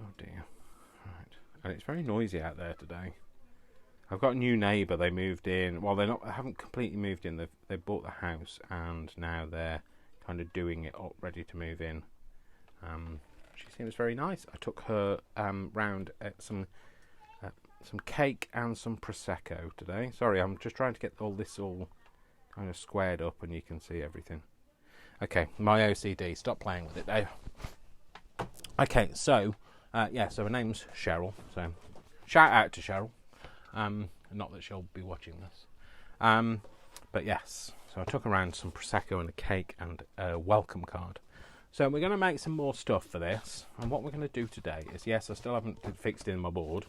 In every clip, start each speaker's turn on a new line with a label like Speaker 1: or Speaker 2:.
Speaker 1: Oh dear. Right. And it's very noisy out there today. I've got a new neighbour. They moved in. Well, they haven't completely moved in. They bought the house and now they're kind of doing it up, ready to move in. She seems very nice. I took her round at some cake and some prosecco today. Sorry, I'm just trying to get all this all kind of squared up and you can see everything. Okay, my OCD. Stop playing with it, Dave. Okay, so so her name's Cheryl. So shout out to Cheryl. Not that she'll be watching this. But yes, so I took around some prosecco and a cake and a welcome card. So we're going to make some more stuff for this. And what we're going to do today is, yes, I still haven't fixed in my board.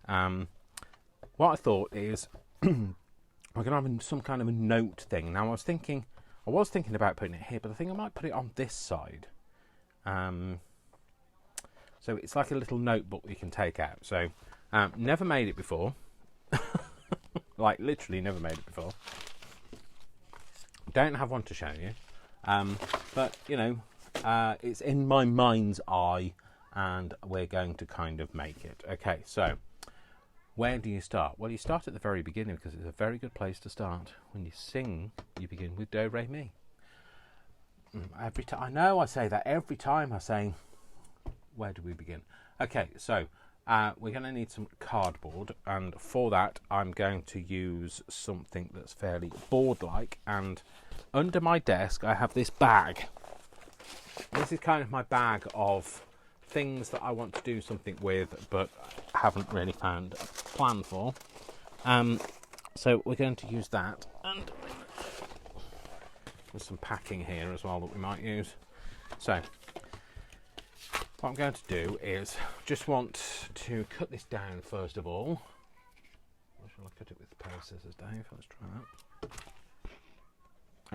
Speaker 1: What I thought is we're going to have some kind of a note thing. Now I was thinking about putting it here, but I think I might put it on this side. So it's like a little notebook you can take out. So never made it before. Like literally never made it before. Don't have one to show you. But you know, it's in my mind's eye and we're going to kind of make it. Okay, so where do you start? Well, you start at the very beginning because it's a very good place to start. When you sing, you begin with do, re, mi. Every time I know I say that every time I say, where do we begin? Okay, so we're going to need some cardboard, and for that I'm going to use something that's fairly board-like, and under my desk I have this bag. This is kind of my bag of things that I want to do something with but haven't really found a plan for. So we're going to use that, and there's some packing here as well that we might use. So what I'm going to do is just want to cut this down first of all. Or shall I cut it with a pair of scissors, Dave? Let's try that.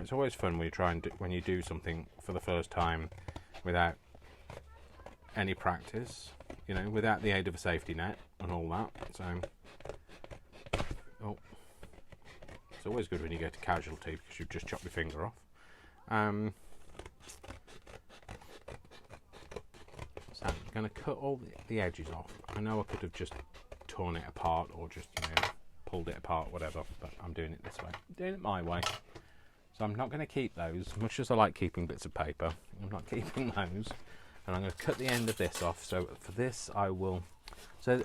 Speaker 1: It's always fun when you try and when you do something for the first time without any practice, you know, without the aid of a safety net and all that. So, it's always good when you go to casualty because you've just chopped your finger off. So I'm going to cut all the edges off. I know I could have just torn it apart or just, you know, pulled it apart, whatever, but I'm doing it this way. I'm doing it my way. So I'm not going to keep those, much as I like keeping bits of paper. I'm not keeping those. And I'm going to cut the end of this off. So for this I will... So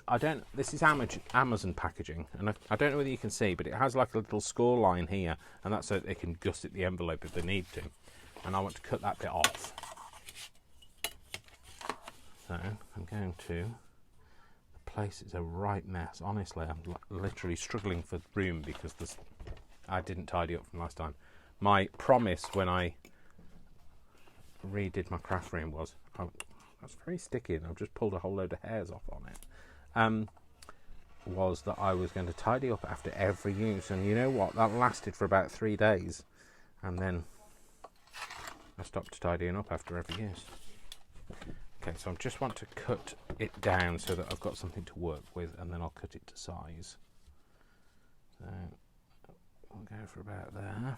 Speaker 1: this is Amazon packaging, and I don't know whether you can see, but it has like a little score line here, and that's so they can gusset the envelope if they need to. And I want to cut that bit off. So I'm going to... The place is a right mess. Honestly, I'm literally struggling for room because I didn't tidy up from last time. My promise when I redid my craft room was... that's very sticky, and I've just pulled a whole load of hairs off on it. Was that I was going to tidy up after every use, and you know what? That lasted for about 3 days, and then I stopped tidying up after every use. Okay, so I just want to cut it down so that I've got something to work with, and then I'll cut it to size. So I'll go for about there.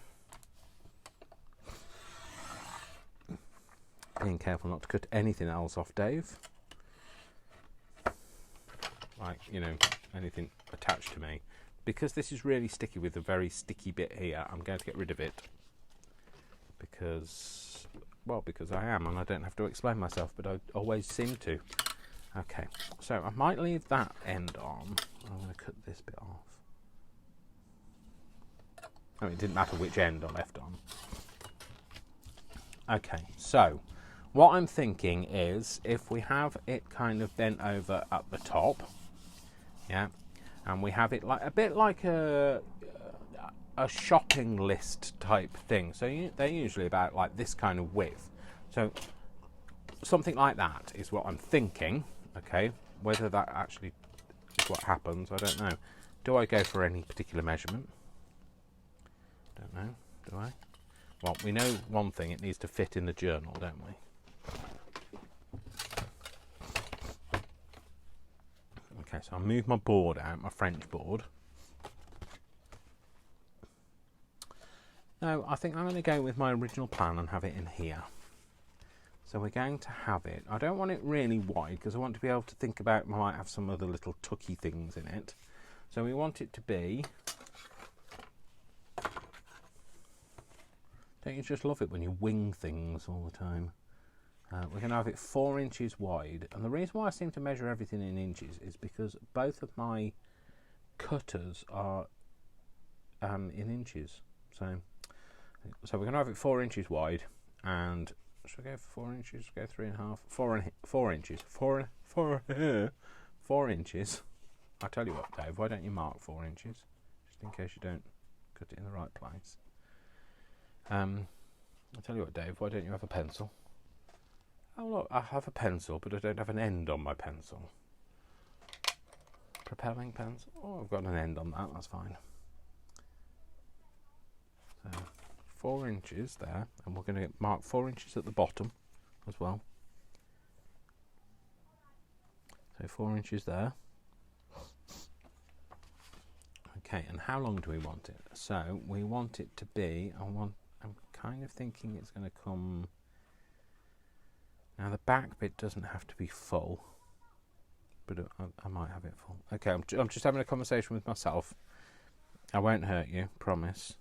Speaker 1: Being careful not to cut anything else off, Dave. Like, you know, anything attached to me. Because this is really sticky with a very sticky bit here, I'm going to get rid of it. Because I am, and I don't have to explain myself, but I always seem to. Okay, so I might leave that end on. I'm going to cut this bit off. I mean, it didn't matter which end I left on. Okay, so what I'm thinking is if we have it kind of bent over at the top, yeah, and we have it like a bit like a shopping list type thing. So they're usually about like this kind of width. So something like that is what I'm thinking. Okay, whether that actually is what happens, I don't know. Do I go for any particular measurement? Don't know. Do I? Well, we know one thing, it needs to fit in the journal, don't we? Okay, so I'll move my board out, my French board. No, I think I'm going to go with my original plan and have it in here. So we're going to have it. I don't want it really wide because I want to be able to think about, I might have some other little tucky things in it. So we want it to be, don't you just love it when you wing things all the time? We're going to have it 4 inches wide. And the reason why I seem to measure everything in inches is because both of my cutters are in inches. So we're going to have it 4 inches wide. And should I go for 4 inches? Go 3.5? 4 inches. 4 inches. I'll tell you what, Dave, why don't you mark 4 inches? Just in case you don't cut it in the right place. I'll tell you what, Dave, why don't you have a pencil? Oh, look, I have a pencil, but I don't have an end on my pencil. Propelling pencil. Oh, I've got an end on that, that's fine. So, 4 inches there, and we're going to mark 4 inches at the bottom as well. So 4 inches there. Okay, and how long do we want it? So we want it to be, I'm kind of thinking it's going to come, now the back bit doesn't have to be full, but I might have it full. Okay, I'm just having a conversation with myself. I won't hurt you, promise.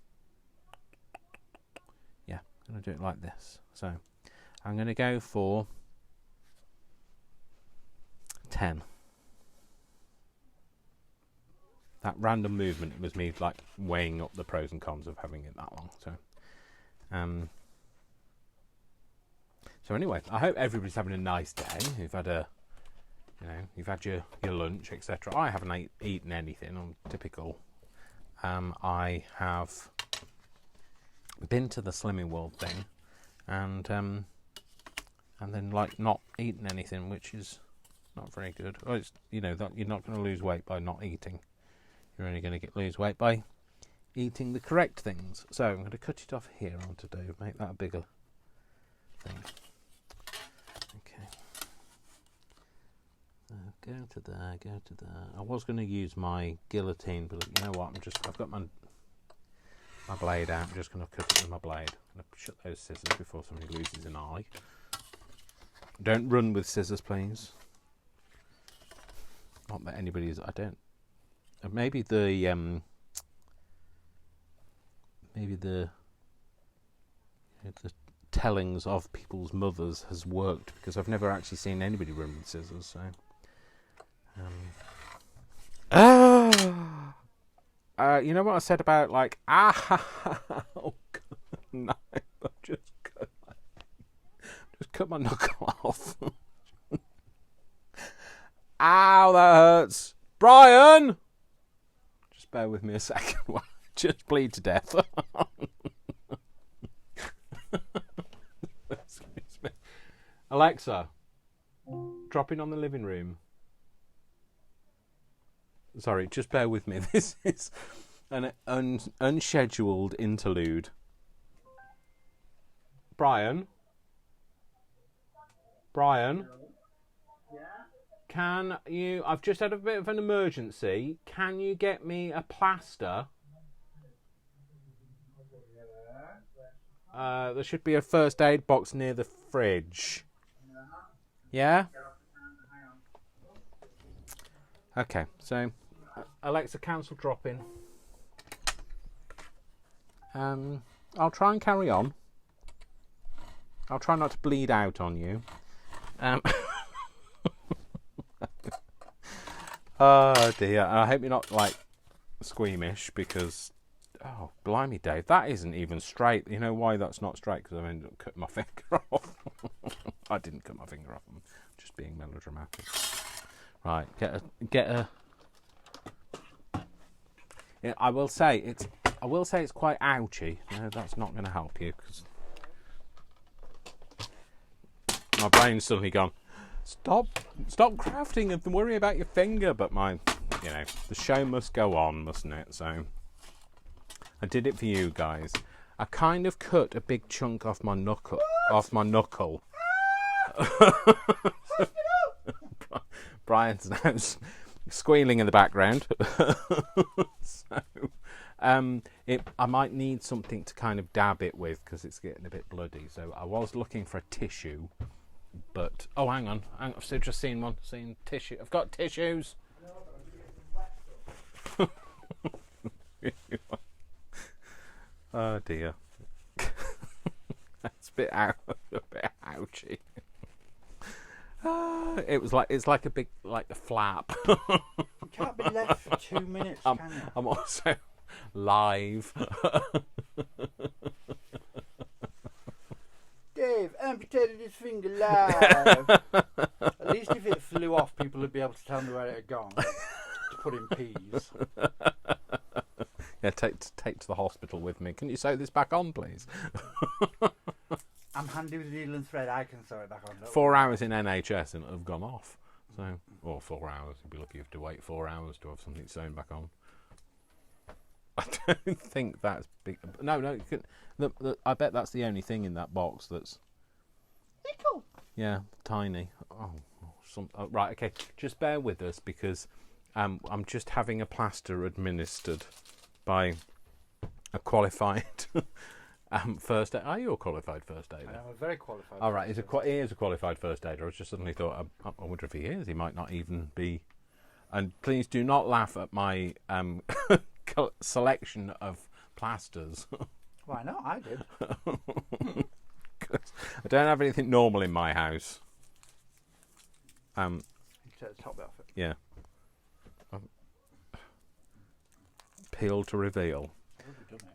Speaker 1: Yeah, I'm going to do it like this. So I'm going to go for 10. That random movement was me like weighing up the pros and cons of having it that long. So anyway, I hope everybody's having a nice day. You've had you've had your lunch, etc. I haven't eaten anything. I'm typical. I have been to the Slimming World thing, and then like not eaten anything, which is not very good. Well, it's, that you're not going to lose weight by not eating. You're only going to lose weight by eating the correct things. So I'm going to cut it off here on to do, make that a bigger thing. Okay. Go to there, go to there. I was going to use my guillotine, but you know what? I've got my blade out. I'm just going to cut it with my blade. I'm going to shut those scissors before somebody loses an eye. Don't run with scissors, please. Not that anybody's. I don't. Maybe the tellings of people's mothers has worked, because I've never actually seen anybody run with scissors. So, you know what I said about like oh God, no, I just cut my knuckle off. Ow, that hurts, Brian. Just bear with me a second while I just bleed to death. Alexa, drop in on the living room. Sorry, just bear with me. This is an unscheduled interlude. Brian? Can you... I've just had a bit of an emergency. Can you get me a plaster? There should be a first aid box near the fridge. Yeah? Okay, so Alexa, cancel drop-in. I'll try and carry on. I'll try not to bleed out on you. Oh dear, I hope you're not like squeamish, because oh blimey, Dave, that isn't even straight. You know why that's not straight? Because I ended up cutting my finger off. I didn't cut my finger off. I'm just being melodramatic. Right, get a. Yeah, I will say it's quite ouchy. No, that's not going to help you, because my brain's suddenly gone. Stop crafting and worry about your finger. But the show must go on, mustn't it? So I did it for you guys. I kind of cut a big chunk off my knuckle. Brian's now squealing in the background. So I might need something to kind of dab it with, because it's getting a bit bloody. So I was looking for a tissue. But oh, hang on, I've still just seen one. Seen tissue. I've got tissues. Oh dear. That's a bit ouchy. It's like a big a flap.
Speaker 2: You can't be left for 2 minutes, can you?
Speaker 1: I'm also live.
Speaker 2: Dave amputated his finger live. At least if it flew off, people would be able to tell me where it had gone to put in peas.
Speaker 1: Yeah, take to the hospital with me. Can you sew this back on, please?
Speaker 2: I'm handy with needle and thread. I can sew it back on.
Speaker 1: 4 hours in NHS and it would have gone off. So, or 4 hours. You'd be lucky if to wait 4 hours to have something sewn back on. I don't think that's big. No. I bet that's the only thing in that box that's.
Speaker 2: Nickel.
Speaker 1: Yeah, tiny. Right. Okay. Just bear with us because I'm just having a plaster administered by a qualified first aid. Are you a qualified first aider?
Speaker 2: I'm a very qualified.
Speaker 1: All right. He is a qualified first aider. I just suddenly thought, I wonder if he is. He might not even be. And please do not laugh at my selection of plasters.
Speaker 2: Why not? I did.
Speaker 1: I don't have anything normal in my house.
Speaker 2: You take the top bit off it.
Speaker 1: Yeah. Peel to reveal.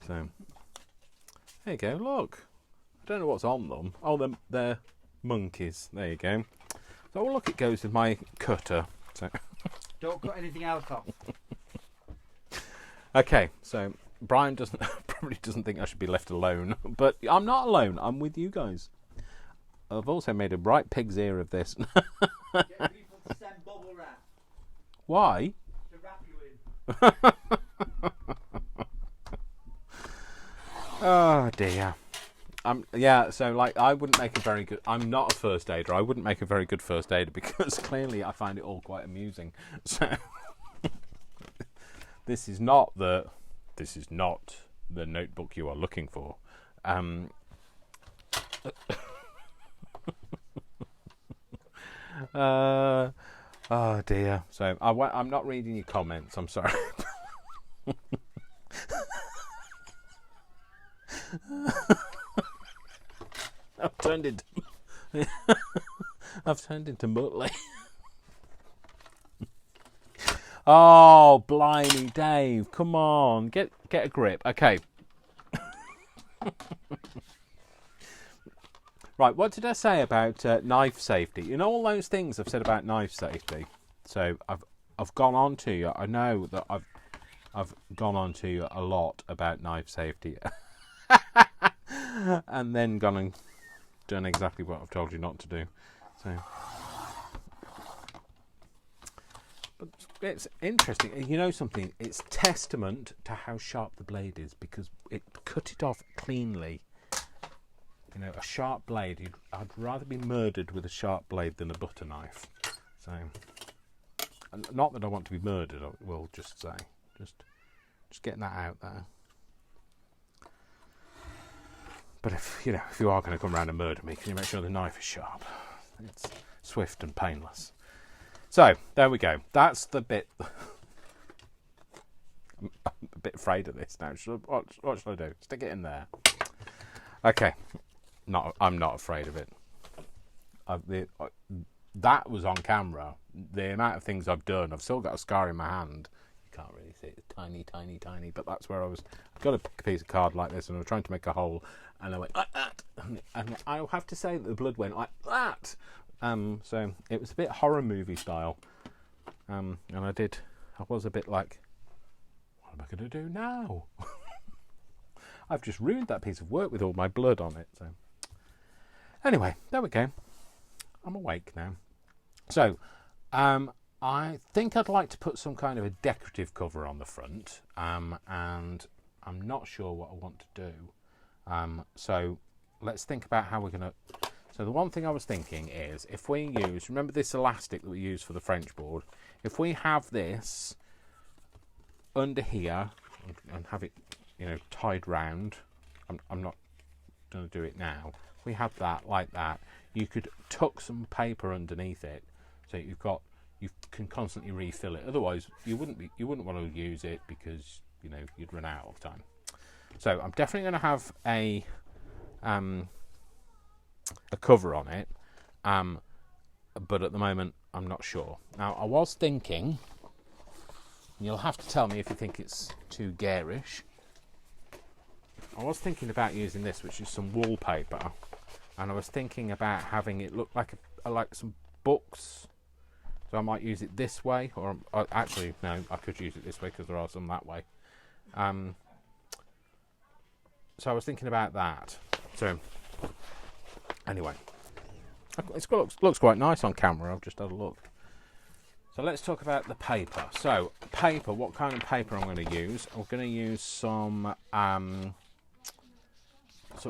Speaker 1: So there you go. Look, I don't know what's on them. Oh, they're monkeys. There you go. So look, it goes with my cutter. So
Speaker 2: don't cut anything else off.
Speaker 1: Okay, so Brian probably doesn't think I should be left alone, but I'm not alone. I'm with you guys. I've also made a right pig's ear of this.
Speaker 2: Get people to send bubble wrap.
Speaker 1: Why?
Speaker 2: To wrap you in.
Speaker 1: Oh dear. Yeah, so I wouldn't make a very good. I'm not a first aider. I wouldn't make a very good first aider because clearly I find it all quite amusing. So this is not the notebook you are looking for. Oh dear. So I'm not reading your comments. I'm sorry. I've turned into Muttley. Oh, blimey, Dave! Come on, get a grip. Okay. Right, what did I say about knife safety? You know all those things I've said about knife safety. So I've gone on to you. I know that I've gone on to you a lot about knife safety, and then gone and done exactly what I've told you not to do. So, but it's interesting. You know something? It's testament to how sharp the blade is because it cut it off cleanly. You know, a sharp blade. I'd rather be murdered with a sharp blade than a butter knife. So, not that I want to be murdered. I will just say, just getting that out there. But if you are going to come around and murder me, can you make sure the knife is sharp? It's swift and painless. So there we go. That's the bit. I'm a bit afraid of this now. What should I do? Stick it in there. Okay. I'm not afraid of it. That was on camera. The amount of things I've done, I've still got a scar in my hand. You can't really see it. It's tiny, tiny, tiny. But that's where I got a piece of card like this, and I was trying to make a hole, and I went like that. And I'll have to say that the blood went like that. So it was a bit horror movie style. And I was a bit like, what am I going to do now? I've just ruined that piece of work with all my blood on it. So anyway, there we go. I'm awake now. So I think I'd like to put some kind of a decorative cover on the front, and I'm not sure what I want to do. So let's think about how we're going to... So the one thing I was thinking is, if we remember this elastic that we use for the French board, if we have this under here and have it, tied round, I'm not going to do it now. If we have that like that, you could tuck some paper underneath it, so you can constantly refill it. Otherwise, you wouldn't want to use it because you'd run out of time. So I'm definitely going to have a cover on it, but at the moment I'm not sure. Now I was thinking, you'll have to tell me if you think it's too garish. I was thinking about using this, which is some wallpaper, and I was thinking about having it look like some books. So I might use it this way, or actually no, I could use it this way because there are some that way. So I was thinking about that. So anyway, it looks quite nice on camera. I've just had a look. So let's talk about the paper. So paper, what kind of paper I'm going to use? I'm going to use some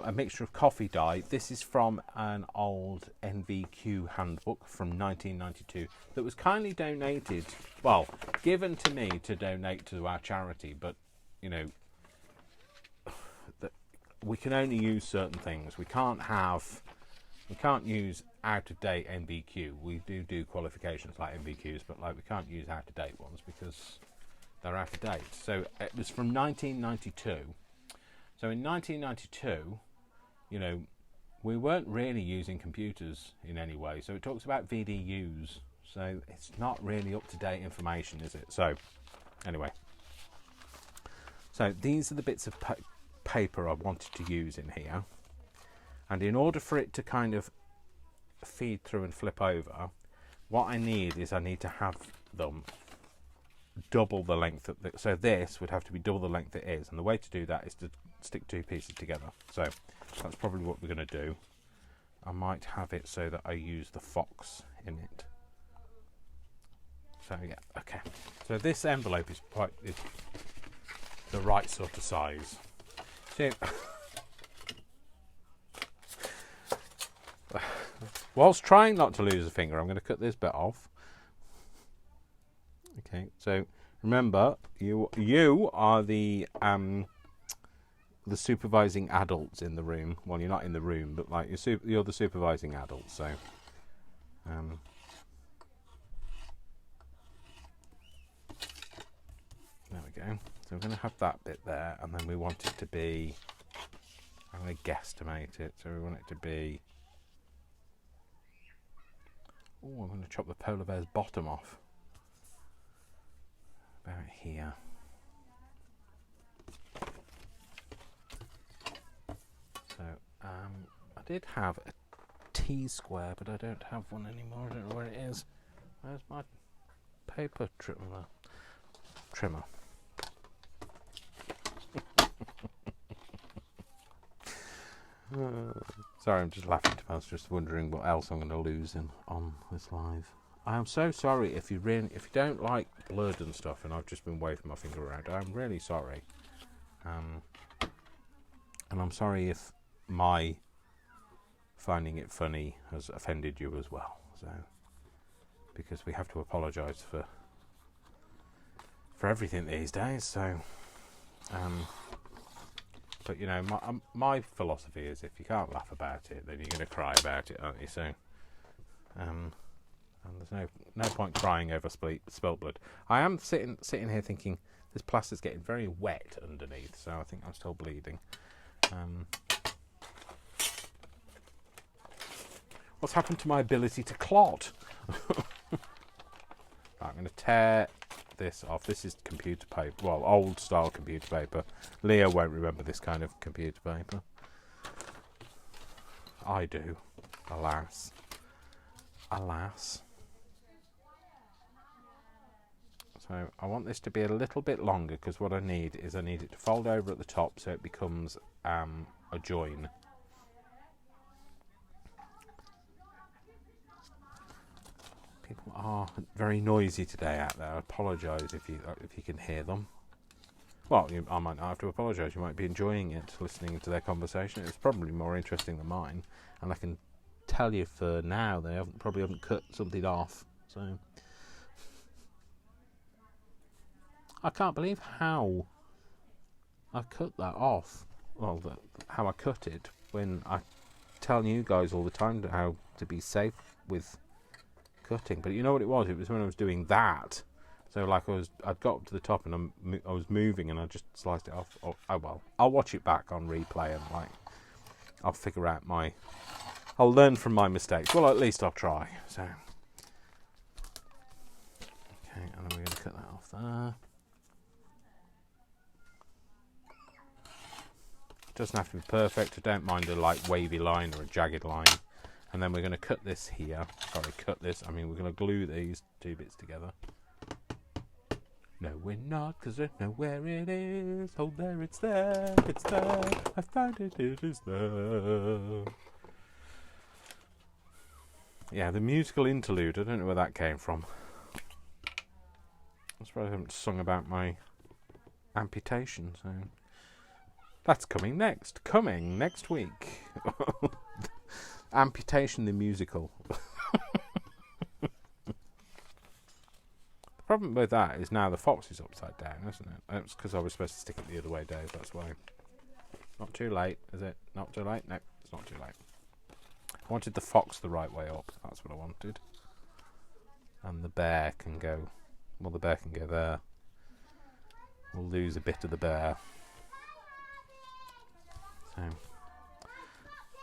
Speaker 1: a mixture of coffee dye. This is from an old NVQ handbook from 1992 that was kindly donated, well, given to me to donate to our charity, but we can only use certain things. We can't use out-of-date NVQ. We do qualifications like NVQs, but we can't use out-of-date ones because they're out-of-date. So it was from 1992. So in 1992, we weren't really using computers in any way. So it talks about VDUs. So it's not really up-to-date information, is it? So anyway. So these are the bits of paper I wanted to use in here. And in order for it to kind of feed through and flip over, what I need to have them double the length so this would have to be double the length it is, and the way to do that is to stick two pieces together. So that's probably what we're going to do. I might have it so that I use the fox in it. So yeah, okay. So this envelope is the right sort of size. So whilst trying not to lose a finger, I'm going to cut this bit off. Okay, so remember, you are the supervising adults in the room. Well, you're not in the room, but you're the supervising adults. So, there we go. So we're going to have that bit there, and then we want it to be. I'm going to guesstimate it. So we want it to be. Oh, I'm going to chop the polar bear's bottom off. About here. So, I did have a T-square, but I don't have one anymore. I don't know where it is. Where's my paper trimmer? Sorry, I'm just laughing. I was just wondering what else I'm going to lose on this live. I am so sorry if you don't like blood and stuff, and I've just been waving my finger around. I'm really sorry, and I'm sorry if my finding it funny has offended you as well. So, because we have to apologise for everything these days. So, but my philosophy is if you can't laugh about it, then you're going to cry about it, aren't you? So, and there's no point crying over spilt blood. I am sitting here thinking this plaster's getting very wet underneath, so I think I'm still bleeding. What's happened to my ability to clot? I'm going to tear this off. This is computer paper, well, old style computer paper. Leah won't remember this kind of computer paper. I do, alas. So I want this to be a little bit longer, because what I need it to fold over at the top so it becomes a join. People are very noisy today out there. I apologise if you can hear them. Well, I might not have to apologise. You might be enjoying it, listening to their conversation. It's probably more interesting than mine, and I can tell you for now they probably haven't cut something off. So I can't believe how I cut that off. Well, how I cut it, when I tell you guys all the time how to be safe with cutting. But you know what it was? It was when I was doing that. So like I'd got up to the top and I was moving and I just sliced it off. Oh well, I'll watch it back on replay and like I'll figure out I'll learn from my mistakes. Well, at least I'll try. So okay, and then we're going to cut that off there. It doesn't have to be perfect. I don't mind a like wavy line or a jagged line. And then we're going to cut this here. Sorry, cut this. I mean, we're going to glue these two bits together. No, we're not, because I know where it is. Oh, there, it's there. It's there. I found it. It is there. Yeah, the musical interlude. I don't know where that came from. I suppose I haven't sung about my amputation, so that's coming next. Coming next week. Amputation the musical. The problem with that is now the fox is upside down, isn't it? It's because I was supposed to stick it the other way, Dave. That's why. Not too late, is it? Not too late? No, it's not too late. I wanted the fox the right way up. That's what I wanted. And the bear can go. Well, the bear can go there. We'll lose a bit of the bear. So,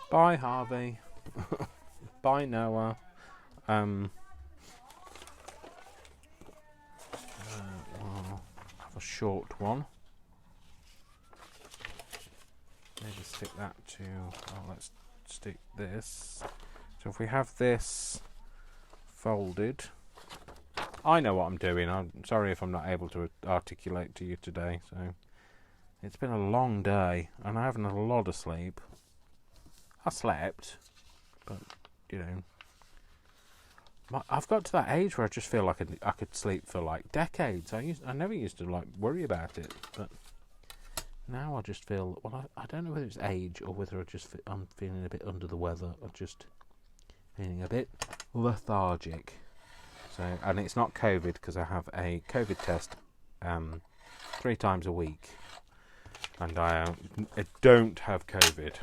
Speaker 1: bye, Harvey. Bye, Noah. I'll have a short one. Maybe stick that to. Oh, let's stick this. So if we have this folded, I know what I'm doing. I'm sorry if I'm not able to articulate to you today. So it's been a long day, and I haven't had a lot of sleep. I slept, but you know. I've got to that age where I just feel like I could sleep for like decades. I never used to like worry about it, but now I just feel I don't know whether it's age or whether I'm feeling a bit under the weather or just feeling a bit lethargic. So, and it's not COVID because I have a COVID test 3 times a week, and I don't have COVID.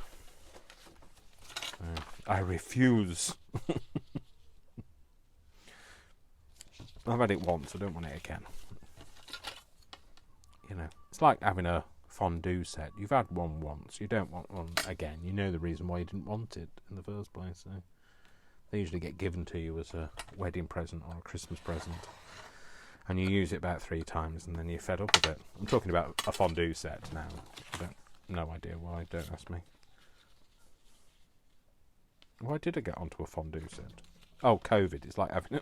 Speaker 1: I refuse. I've had it once, I don't want it again. You know, it's like having a fondue set. You've had one once, you don't want one again. You know the reason why you didn't want it in the first place. So they usually get given to you as a wedding present or a Christmas present. And you use it about 3 times and then you're fed up with it. I'm talking about a fondue set now. No idea why, don't ask me. Why did I get onto a fondue set? Oh, COVID. It's like having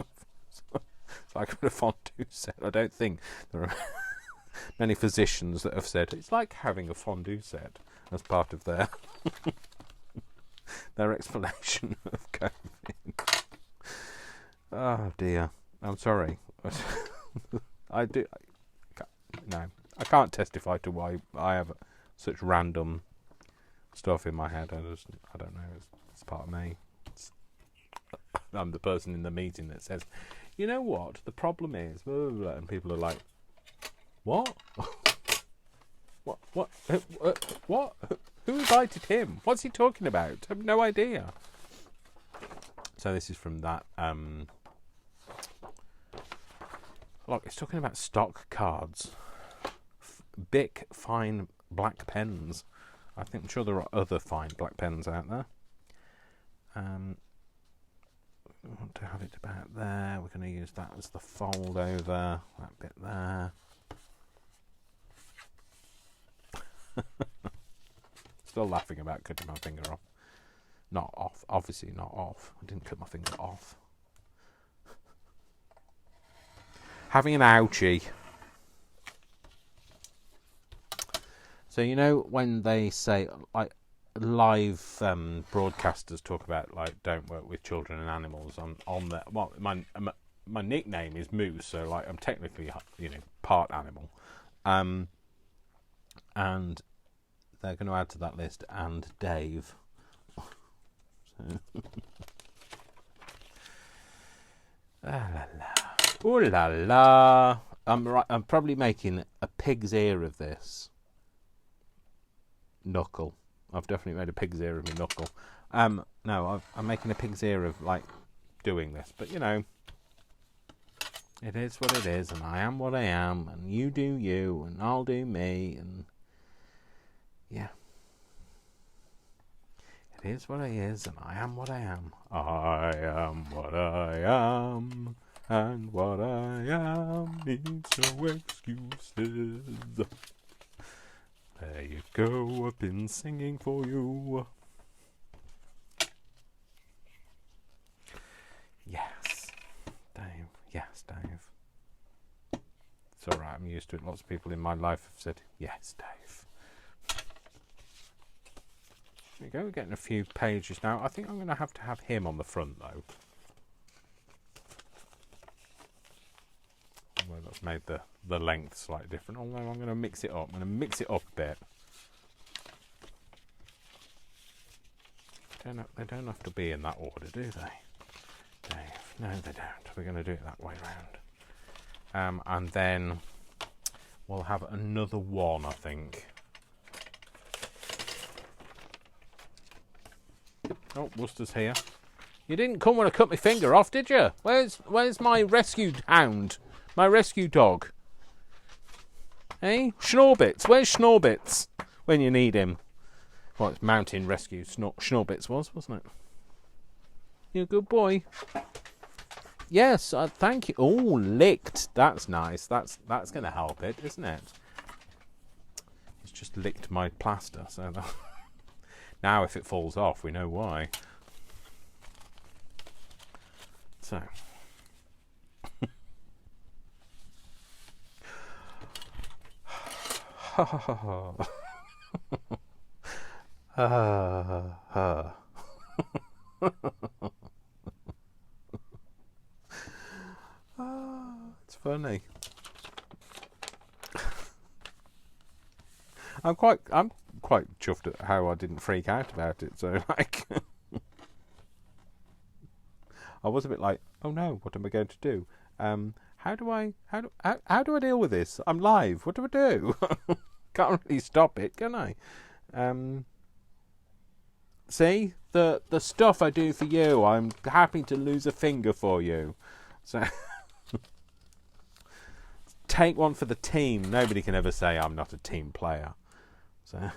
Speaker 1: it's like having a fondue set. I don't think there are many physicians that have said it's like having a fondue set as part of their explanation of COVID. Oh dear. I'm sorry. I can't testify to why I have such random stuff in my head. I don't know. It's part of me. I'm the person in the meeting that says, you know what, the problem is, blah, blah, blah, and people are like, what? What? Who invited him? What's he talking about? I have no idea. So this is from that, look, it's talking about stock cards. Bic fine black pens. I'm sure there are other fine black pens out there. We want to have it about there. We're going to use that as the fold over, that bit there. Still laughing about cutting my finger off. Not off, obviously not off. I didn't cut my finger off. Having an ouchie. So you know when they say like live broadcasters talk about like don't work with children and animals on the well my nickname is Moose, so like I'm technically part animal, and they're going to add to that list and Dave. Ooh la la! I'm probably making a pig's ear of this knuckle. I've definitely made a pig's ear of my knuckle. No, I'm making a pig's ear of like doing this, but you know, it is what it is, and I am what I am, and you do you, and I'll do me, and yeah, it is what it is, and I am what I am. I am what I am, and what I am needs no excuses. There you go, I've been singing for you. Yes, Dave. Yes, Dave. It's alright, I'm used to it. Lots of people in my life have said, yes, Dave. There we go, we're getting a few pages now. I think I'm going to have him on the front, though. Well, that's made the length slightly different, although I'm going to mix it up. I'm going to mix it up a bit. They don't have to be in that order, do they? Dave. No, they don't. We're going to do it that way round. And then we'll have another one, I think. Oh, Worcester's here. You didn't come when I cut my finger off, did you? Where's my rescued hound? My rescue dog? Hey? Schnorbits. Where's Schnorbits? When you need him. Well, it's mountain rescue. Schnorbits wasn't it? You're a good boy. Yes, thank you. Oh, licked. That's nice. That's going to help it, isn't it? It's just licked my plaster. So now if it falls off, we know why. So. It's funny. I'm quite chuffed at how I didn't freak out about it. So like, I was a bit like, oh no, what am I going to do? How do I deal with this? I'm live. What do I do? Can't really stop it, can I? See the stuff I do for you. I'm happy to lose a finger for you. So take one for the team. Nobody can ever say I'm not a team player. So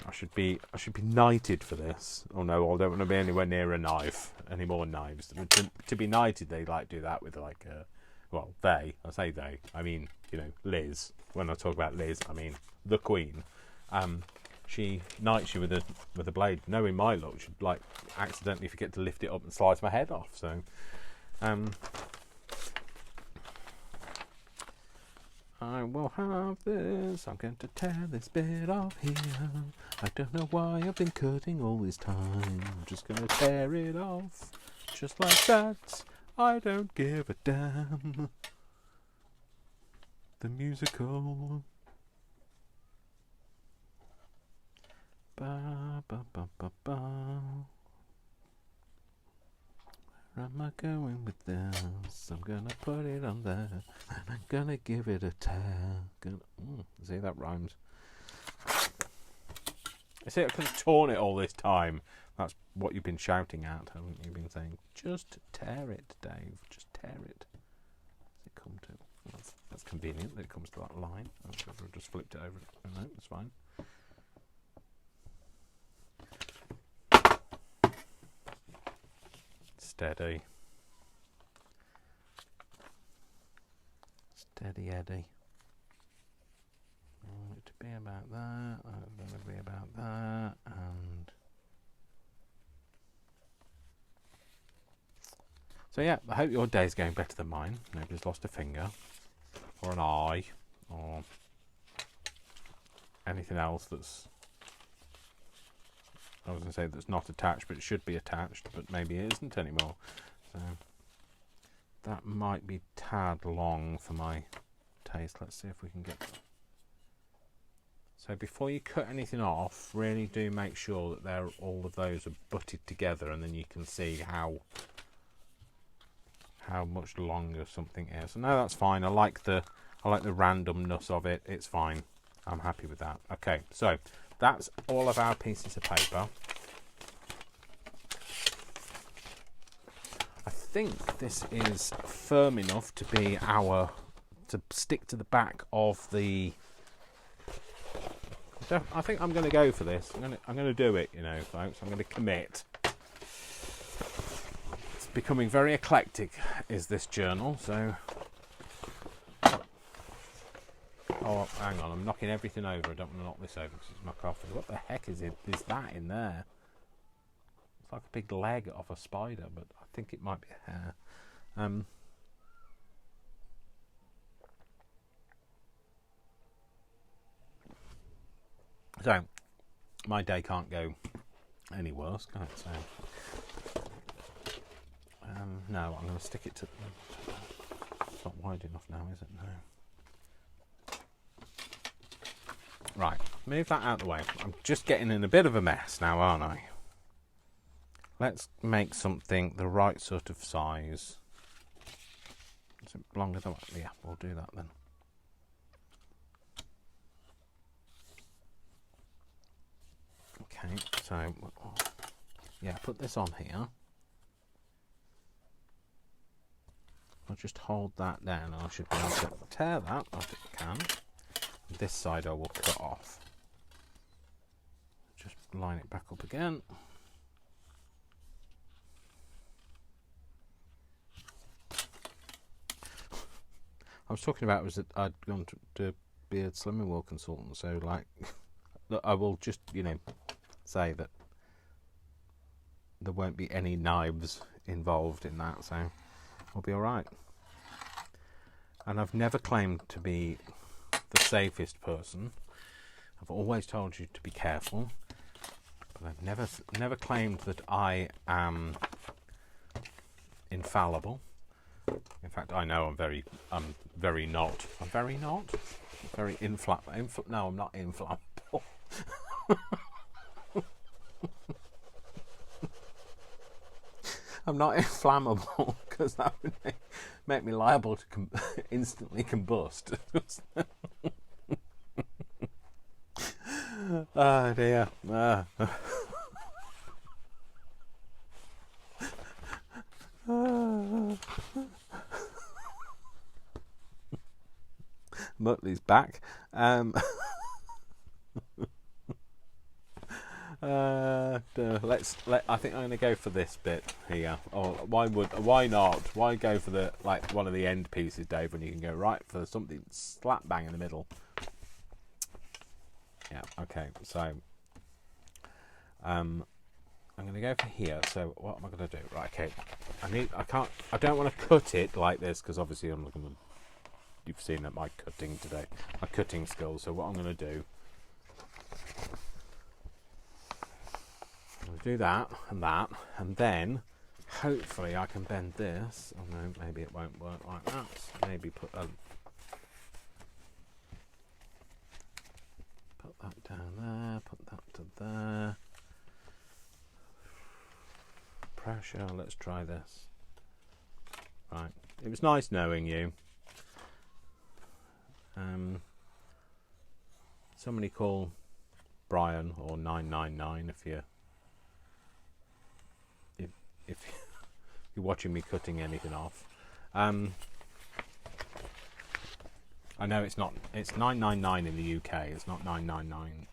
Speaker 1: I should be knighted for this. Oh no, I don't want to be anywhere near a knife. Any more knives? To be knighted, they like do that with like a. Well, I say they. I mean, you know, Liz. When I talk about Liz, I mean the Queen. She knights you with a blade. Knowing my luck, she'd like accidentally forget to lift it up and slice my head off. So, I will have this. I'm going to tear this bit off here. I don't know why I've been cutting all this time. I'm just going to tear it off, just like that. I don't give a damn. The musical. Ba ba ba ba ba. Where am I going with this? I'm gonna put it on there, and I'm gonna give it a tear. See, that rhymes. I see, I could have torn it all this time. That's what you've been shouting at, haven't you? Been saying, just tear it, Dave. Just tear it. Does it come to? That's convenient that it comes to that line. I've just flipped it over. No, it's fine. Steady. Steady Eddie. I want it to be about that. I want it to be about that. And so yeah, I hope your day's going better than mine. Nobody's lost a finger or an eye or anything else that's, I was going to say that's not attached, but it should be attached, but maybe it isn't anymore. So that might be tad long for my taste. Let's see if we can get. So before you cut anything off, really do make sure that all of those are butted together, and then you can see how much longer something is. So no, that's fine. I like the randomness of it. It's fine. I'm happy with that. Okay, so that's all of our pieces of paper. I think this is firm enough to be to stick to the back of the. I think I'm going to go for this. I'm going to do it, you know, folks. I'm going to commit. It's becoming very eclectic, is this journal? So, oh, hang on, I'm knocking everything over. I don't want to knock this over because it's my coffee. What the heck is that in there? It's like a big leg of a spider, but I think it might be a hair. So, my day can't go any worse, can it? So, no, I'm going to stick it to. It's not wide enough now, is it? No. Right, move that out of the way. I'm just getting in a bit of a mess now, aren't I? Let's make something the right sort of size. Is it longer than? Yeah, we'll do that then. Okay, so yeah, put this on here. I'll just hold that down and I should be able to tear that if it can. This side I will cut off. Just line it back up again. I was talking about was that I'd gone to be a slimming world consultant, so like look, I will just, you know, say that there won't be any knives involved in that, so we'll be alright. And I've never claimed to be the safest person. I've always told you to be careful, but I've never claimed that I am infallible. In fact, I know I'm very not. No, I'm not inflammable. I'm not inflammable because that would make me liable to instantly combust. Oh dear. Muttley's back. I think I'm going to go for this bit here. Or why not? Why go for the one of the end pieces, Dave, when you can go right for something slap bang in the middle? Yeah. Okay. So, I'm going to go for here. So what am I going to do? Right. Okay. I don't want to cut it like this because obviously I'm looking. You've seen at my cutting today, my cutting skills. So what I'm going to do. I'll do that, and then hopefully I can bend this. Oh no, maybe it won't work like that. Maybe put that down there, put that to there. Pressure, let's try this. Right, it was nice knowing you. Somebody call Brian or 999 if you're watching me cutting anything off. I know it's 999 in the UK. It's not 999.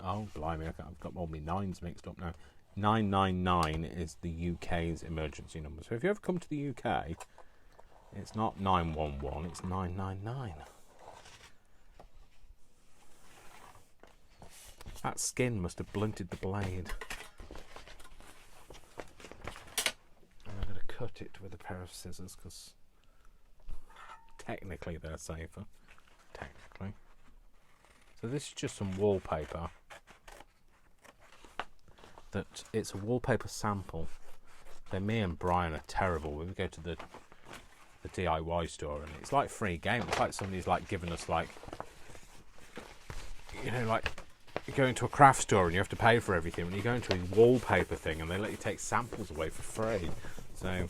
Speaker 1: Oh blimey, I've got all my nines mixed up now. 999 is the UK's emergency number. So if you ever come to the UK, it's not 911, it's 999. That skin must have blunted the blade. And I'm going to cut it with a pair of scissors because technically they're safer. Technically. So this is just some wallpaper. It's a wallpaper sample. So me and Brian are terrible. We go to the DIY store and it's like free game. It's like somebody's like giving us like, you know, like you go into a craft store and you have to pay for everything. When you go into a wallpaper thing and they let you take samples away for free. So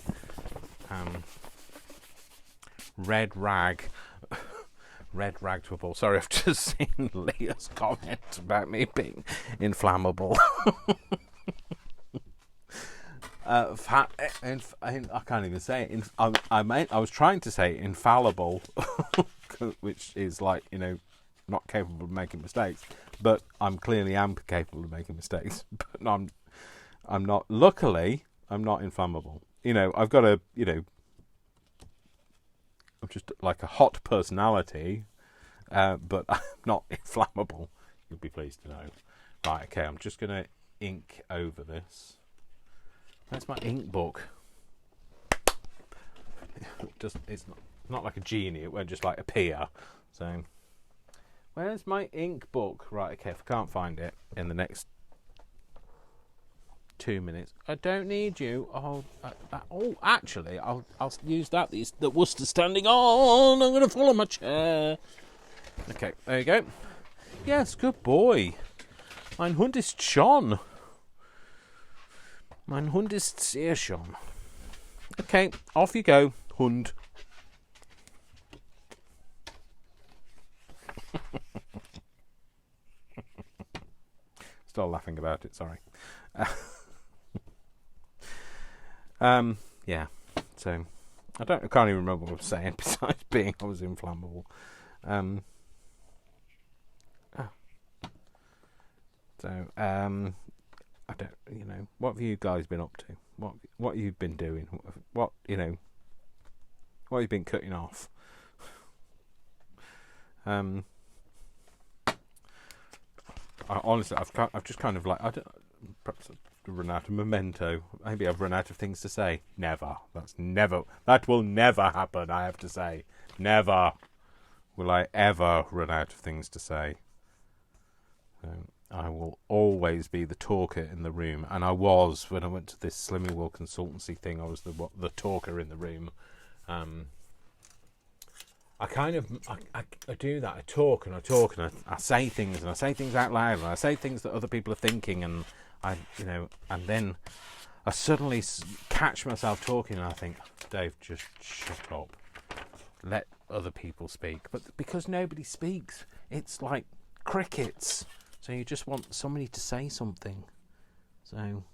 Speaker 1: Red rags were ball. Sorry, I've just seen Leah's comment about me being inflammable. I can't even say it. I was trying to say infallible, which is like, you know, not capable of making mistakes. But I'm clearly am capable of making mistakes. But I'm not. Luckily, I'm not inflammable. You know, I've got a, you know, I'm just like a hot personality, but I'm not inflammable. You'll be pleased to know. Right, okay, I'm just going to ink over this. Where's my ink book? It's not like a genie, it won't just like appear. So, where's my ink book? Right, okay, if I can't find it in the next 2 minutes, I don't need you. Actually, I'll use that. That Worcester standing on. I'm going to fall on my chair. Okay, there you go. Yes, good boy. Mein Hund ist schon. Mein Hund ist sehr schon. Okay, off you go, Hund. Still laughing about it, sorry. Yeah, so I can't even remember what I was saying besides being I was inflammable. I don't, you know, what have you guys been up to? What you've been doing? What you know? What you've been cutting off? Honestly, I've just kind of like, perhaps I've run out of memento. Maybe I've run out of things to say. Never. That will never happen. I have to say, never will I ever run out of things to say. I will always be the talker in the room, and I was when I went to this Slimming World consultancy thing. I was the talker in the room. I do that. I talk and I say things and I say things out loud and I say things that other people are thinking, and and then I suddenly catch myself talking and I think, Dave, just shut up. Let other people speak. But because nobody speaks, it's like crickets. So you just want somebody to say something. So,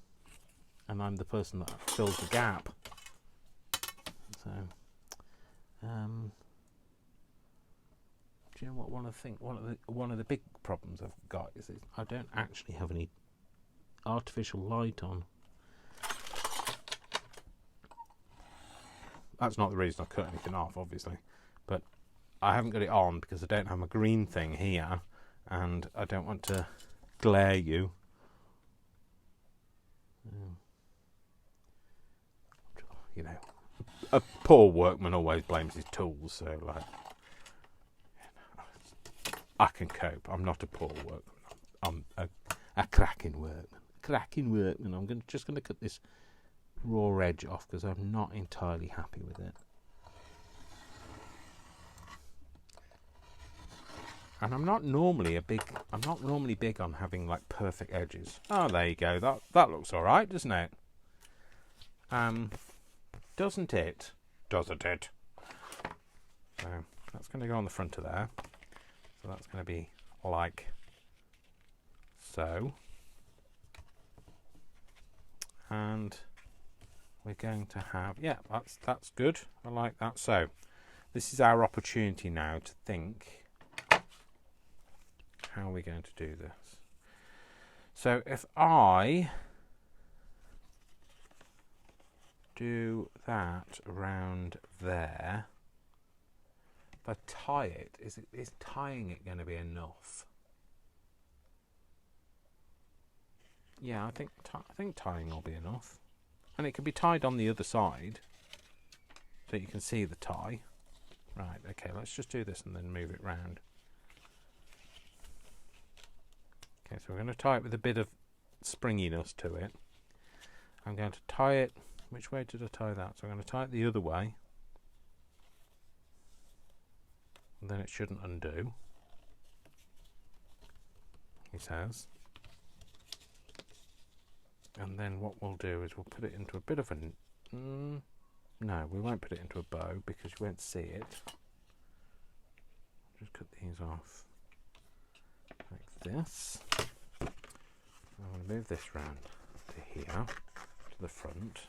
Speaker 1: and I'm the person that fills the gap. So, do you know what? One of the big problems I've got is I don't actually have any artificial light on. That's not the reason I cut anything off, obviously, but I haven't got it on because I don't have my green thing here, and I don't want to glare you. You know, a poor workman always blames his tools, so like, I can cope. I'm not a poor workman. I'm a cracking workman. I'm just going to cut this raw edge off because I'm not entirely happy with it. And I'm not normally big on having like perfect edges. Oh, there you go. That looks all right, doesn't it? Doesn't it? Doesn't it? So that's going to go on the front of there. So that's going to be like so. And we're going to have, yeah, that's good. I like that. So this is our opportunity now to think, how are we going to do this? So if I do that around there, if I tie it, is tying it going to be enough? Yeah, I think tying will be enough. And it can be tied on the other side, so you can see the tie. Right, okay, let's just do this and then move it round. Okay, so we're going to tie it with a bit of springiness to it. I'm going to tie it, which way did I tie that? So I'm going to tie it the other way. And then it shouldn't undo, he says. And then what we'll do is we'll put it into a bit of a... no, we won't put it into a bow because you won't see it. just cut these off like this. I'm going to move this round to here, to the front.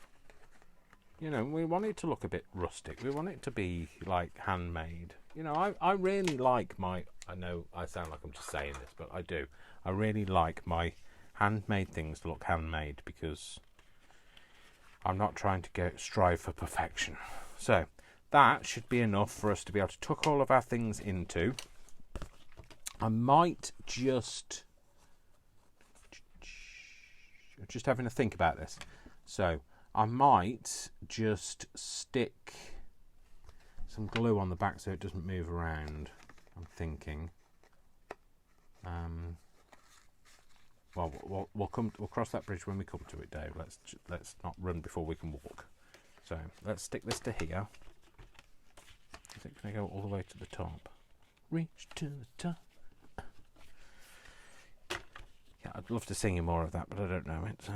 Speaker 1: You know, we want it to look a bit rustic. We want it to be like handmade. You know, I really like my, I know I sound like I'm just saying this, but I do. I really like my handmade things to look handmade because I'm not trying to strive for perfection. So that should be enough for us to be able to tuck all of our things into. I might just having a think about this. So I might just stick some glue on the back so it doesn't move around. I'm thinking. Well, we'll cross that bridge when we come to it, Dave. Let's not run before we can walk. So let's stick this to here. Is it going to go all the way to the top? Reach to the top. Yeah, I'd love to sing you more of that, but I don't know it. So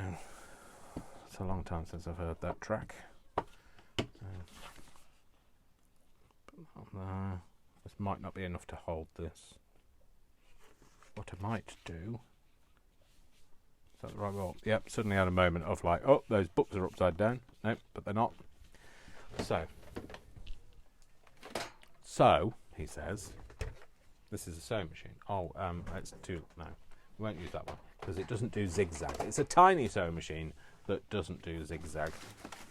Speaker 1: it's a long time since I've heard that track. This might not be enough to hold this. What I might do. Is that the right wall? Yep, suddenly had a moment of like, oh, those books are upside down. Nope, but they're not. So, he says, this is a sewing machine. Oh, let's do, no, we won't use that one because it doesn't do zigzag. It's a tiny sewing machine that doesn't do zigzag,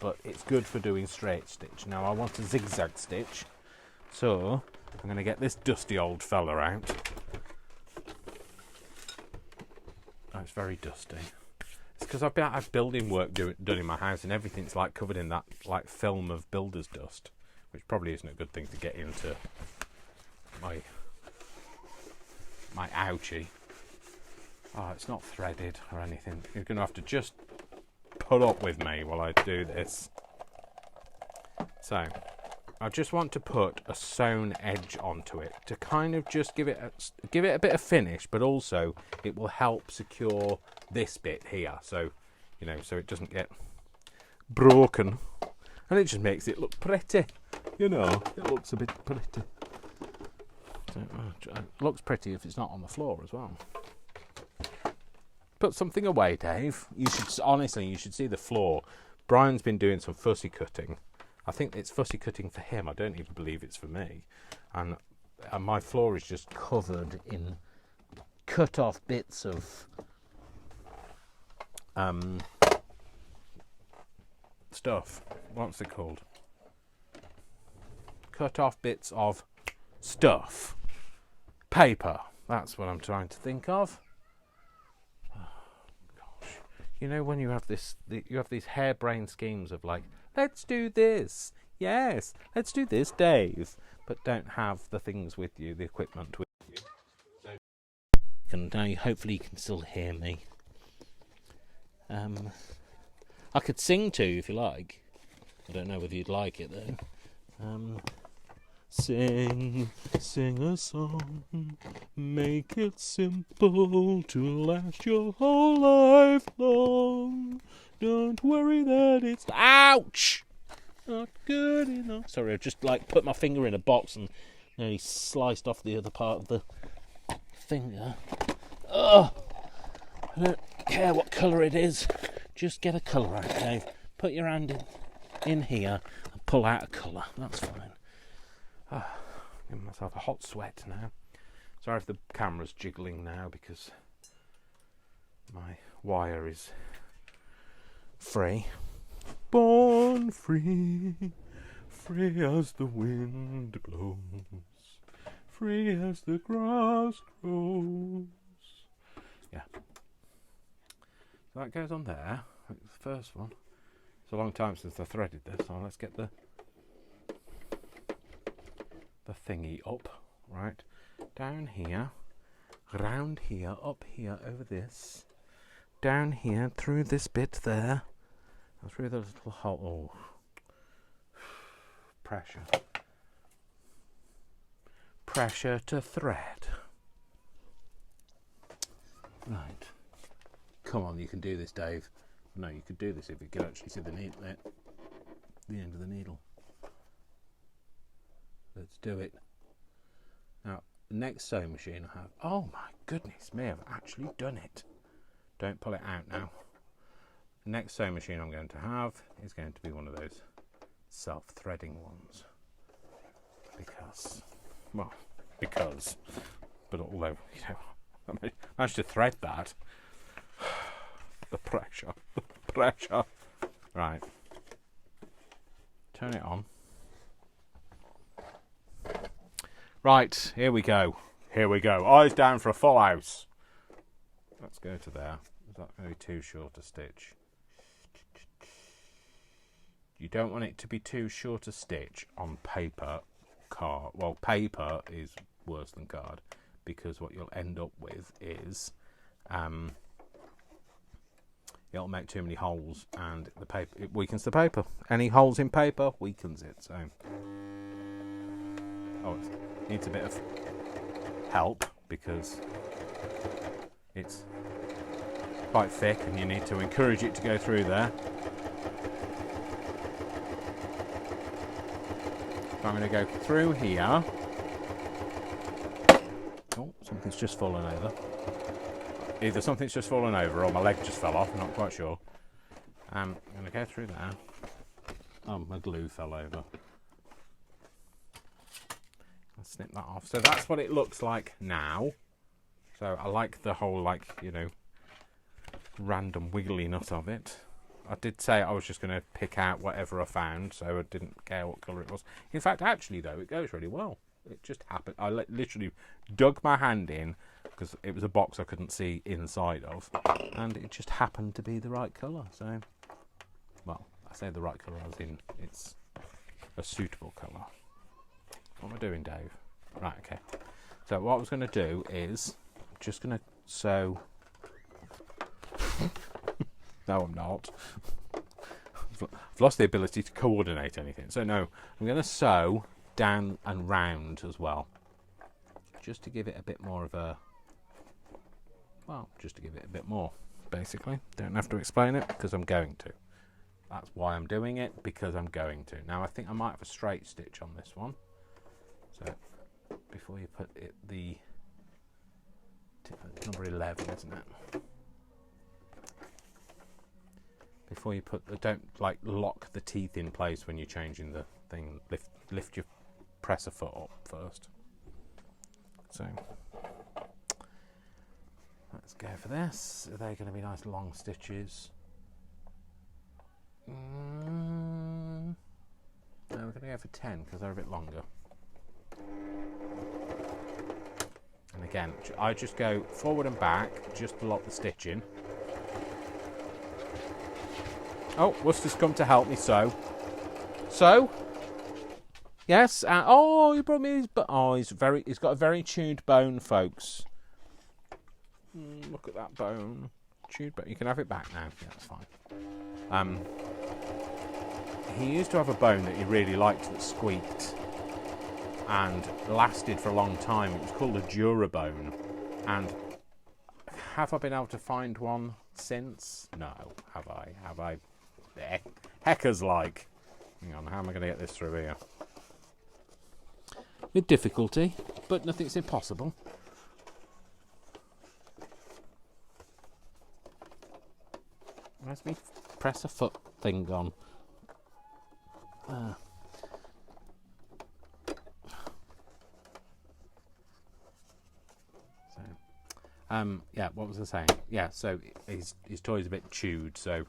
Speaker 1: but it's good for doing straight stitch. Now I want a zigzag stitch, so I'm going to get this dusty old fella out. Oh, it's very dusty. It's because I've had building work done in my house and everything's like covered in that like film of builder's dust, which probably isn't a good thing to get into my ouchie. Oh, it's not threaded or anything. You're going to have to just put up with me while I do this. So, I just want to put a sewn edge onto it to kind of just give it a bit of finish, but also it will help secure this bit here. So, you know, so it doesn't get broken, and it just makes it look pretty. You know, it looks a bit pretty. So, it looks pretty if it's not on the floor as well. Put something away, Dave. You should see the floor. Brian's been doing some fussy cutting. I think it's fussy cutting for him. I don't even believe it's for me. And my floor is just covered in cut off bits of stuff. What's it called? Cut off bits of stuff. Paper. That's what I'm trying to think of. You know when you have you have these harebrained schemes of like, let's do this, yes, let's do this, Dave, but don't have the things with you, the equipment with you. And now hopefully you can still hear me. I could sing to you if you like. I don't know whether you'd like it though. Sing a song, make it simple to last your whole life long. Don't worry that it's ouch, not good enough. Sorry, I've just like put my finger in a box and nearly sliced off the other part of the finger. Ugh. I don't care what colour it is, just get a colour out, Dave. Put your hand in here and pull out a colour, that's fine. Giving myself a hot sweat now. Sorry if the camera's jiggling now because my wire is free. Born free, free as the wind blows, free as the grass grows. Yeah. So that goes on there. That's the first one. It's a long time since I threaded this, so let's get the thingy up, right, down here, round here, up here, over this, down here, through this bit there, and through the little hole. Oh. Pressure to thread. Right, come on, you can do this, Dave. No, you could do this if you could actually see the needle, the end of the needle. Let's do it. Now, the next sewing machine I have. Oh my goodness me, I've actually done it. Don't pull it out now. The next sewing machine I'm going to have is going to be one of those self-threading ones. Because, but although, you know, I managed to thread that. The pressure. Right. Turn it on. Right, here we go. Eyes down for a full house. Let's go to there. Is that going to be too short a stitch? You don't want it to be too short a stitch on paper card. Well, paper is worse than card, because what you'll end up with is it'll make too many holes, and the paper, it weakens the paper. Any holes in paper weakens it. So, it needs a bit of help because it's quite thick, and you need to encourage it to go through there. So I'm going to go through here. Oh, something's just fallen over. Either something's just fallen over or my leg just fell off, I'm not quite sure. I'm going to go through there. Oh, my glue fell over. I'll snip that off. So that's what it looks like now. So I like the whole, like, you know, random wiggliness of it. I did say I was just going to pick out whatever I found, so I didn't care what colour it was. In fact, actually, though, it goes really well. It just happened. I literally dug my hand in, because it was a box I couldn't see inside of, and it just happened to be the right colour. So, well, I say the right colour as in it's a suitable colour. What am I doing, Dave? Right, okay. So what I was going to do is, I'm just going to sew... No, I'm not. I've lost the ability to coordinate anything. So no, I'm going to sew down and round as well, just to give it a bit more of a, well, just to give it a bit more, basically. Don't have to explain it, because I'm going to. That's why I'm doing it, because I'm going to. Now I think I might have a straight stitch on this one. So before you put it, the tip at number 11, isn't it? Before you put the, don't like lock the teeth in place when you're changing the thing. Lift your presser foot up first. So let's go for this. Are they going to be nice long stitches? No, we're going to go for 10 because they're a bit longer. And again, I just go forward and back just to lock the stitch in. Oh, Worcester's come to help me sew. So, yes. Oh, he brought me his. Oh, he's got a very tuned bone, folks. Look at that bone, tuned bone. You can have it back now. Yeah, that's fine. He used to have a bone that he really liked that squeaked and lasted for a long time. It was called a Dura bone. And have I been able to find one since? No. Have I? Have I? Heckers like. Hang on, how am I going to get this through here? With difficulty, but nothing's impossible. Where's me press a foot thing gone? Yeah, what was I saying? Yeah, so his toy's a bit chewed, so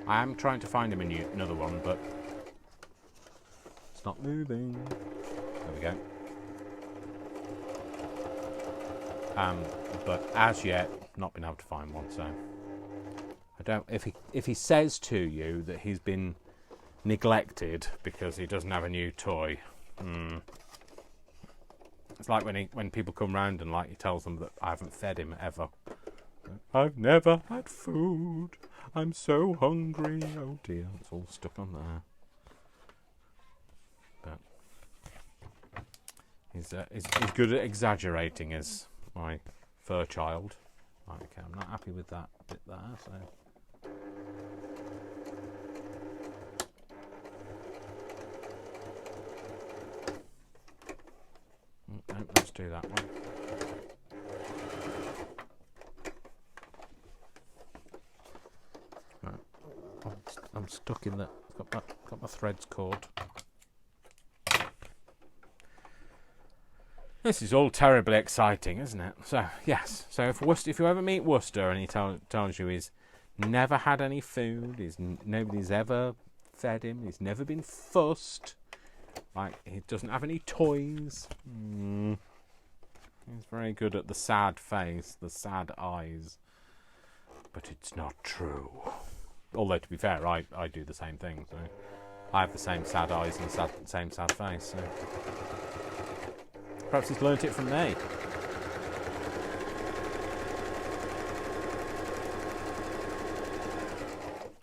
Speaker 1: I am trying to find him another one, but it's not moving. There we go. But as yet, not been able to find one. So I don't. If he says to you that he's been neglected because he doesn't have a new toy, it's like when people come round and like he tells them that I haven't fed him ever. I've never had food. I'm so hungry. Oh dear, it's all stuck on there. But he's good at exaggerating, as my fur child. Right, okay, I'm not happy with that bit there. So no, let's do that one. I'm stuck in the. Got my threads caught. This is all terribly exciting, isn't it? So yes. So if you ever meet Worcester and he tells you he's never had any food, nobody's ever fed him, he's never been fussed, like he doesn't have any toys. He's very good at the sad face, the sad eyes. But it's not true. Although, to be fair, I do the same thing. So I have the same sad eyes and the same sad face. So perhaps he's learnt it from me.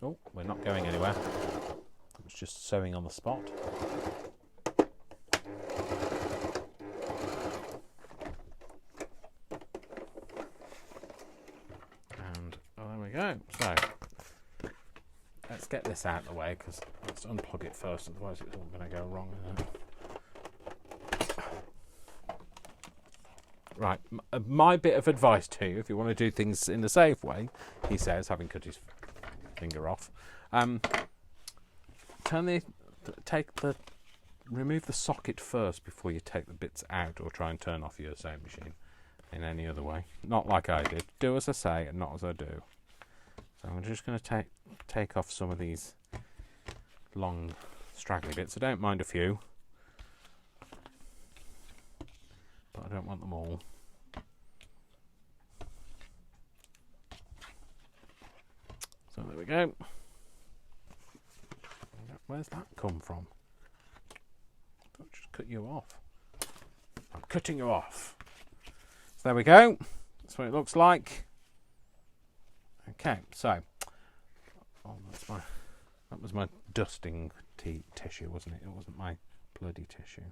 Speaker 1: Oh, we're not going anywhere. It was just sewing on the spot. And there we go. So let's get this out of the way, because let's unplug it first, otherwise it's all going to go wrong, isn't it? Right, my bit of advice to you, if you want to do things in a safe way, he says, having cut his finger off, remove the socket first before you take the bits out, or try and turn off your sewing machine in any other way. Not like I did. Do as I say and not as I do. So I'm just going to take off some of these long straggly bits. I don't mind a few, but I don't want them all. So there we go. Where's that come from? Don't just cut you off. I'm cutting you off. So there we go. That's what it looks like. Okay, so that was my dusting tissue, wasn't it? It wasn't my bloody tissue.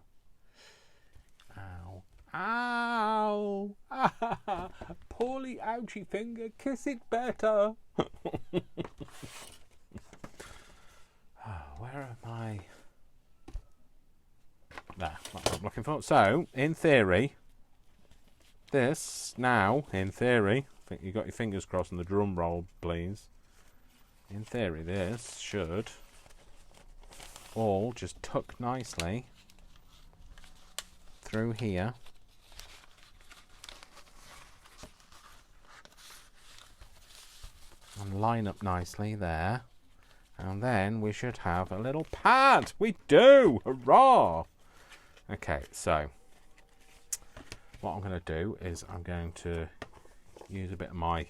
Speaker 1: Ow. Ow! Ah, poorly ouchy finger, kiss it better. Where am I? There, that's what I'm looking for. So, in theory, this now, in theory, I think you got your fingers crossed and the drum roll, please. In theory, this should all just tuck nicely through here. And line up nicely there. And then we should have a little pad. We do! Hurrah! Okay, so what I'm going to do is I'm going to use a bit of my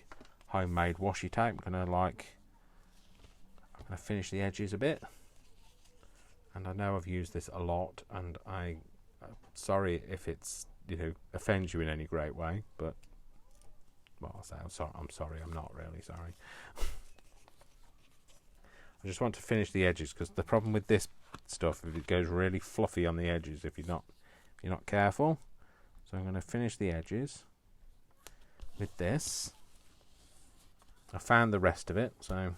Speaker 1: homemade washi tape. I'm going to finish the edges a bit. And I know I've used this a lot, and I'm sorry if it's, offends you in any great way, but well, I'll say I'm sorry. I'm not really sorry. I just want to finish the edges, because the problem with this stuff is it goes really fluffy on the edges if you're not careful. So I'm going to finish the edges with this. I found the rest of it, so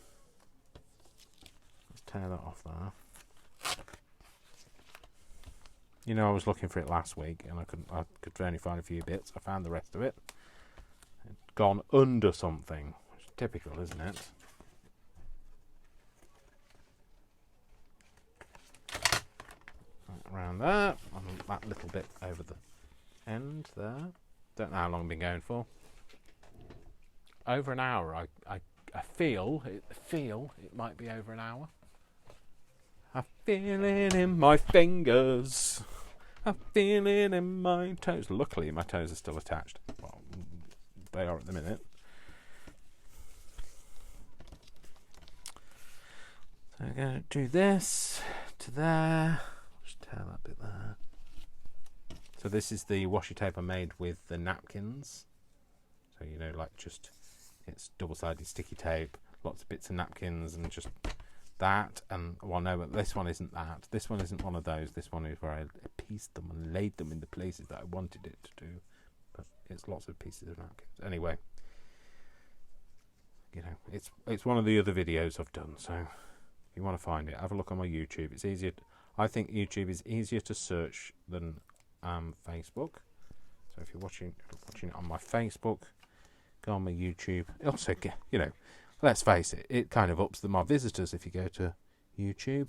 Speaker 1: let's tear that off there. I was looking for it last week and I could only find a few bits. I found the rest of it. It's gone under something, which is typical, isn't it? Around there, and that little bit over the end there. Don't know how long I've been going for. Over an hour. I feel it might be over an hour. I feel it in my fingers. I feel it in my toes. Luckily, my toes are still attached. Well, they are at the minute. So I'm going to do this to there. Just tear that bit there. So this is the washi tape I made with the napkins. So it's double-sided sticky tape, lots of bits of napkins, and just that. And well, no, but this one isn't that. This one isn't one of those. This one is where I pieced them and laid them in the places that I wanted it to do. But it's lots of pieces of napkins. Anyway, it's one of the other videos I've done. So if you want to find it, have a look on my YouTube. It's easier. I think YouTube is easier to search than Facebook. So if you're watching it on my Facebook, go on my YouTube. Also, let's face it, it kind of ups my visitors if you go to YouTube,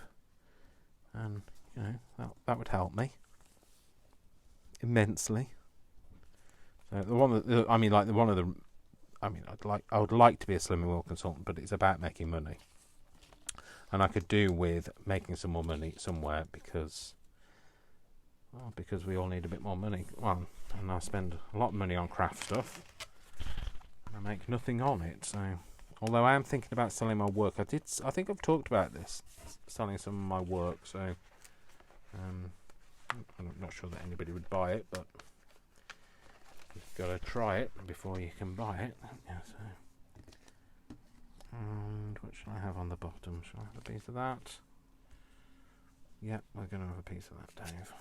Speaker 1: and you know that would help me immensely. So I would like to be a slimming wheel consultant, but it's about making money, and I could do with making some more money somewhere because we all need a bit more money. Well, and I spend a lot of money on craft stuff, and I make nothing on it. So, although I am thinking about selling my work, I think I've talked about this, selling some of my work. So, I'm not sure that anybody would buy it, but you've got to try it before you can buy it. Yeah, so. And what shall I have on the bottom? Shall I have a piece of that? Yeah, we're going to have a piece of that, Dave.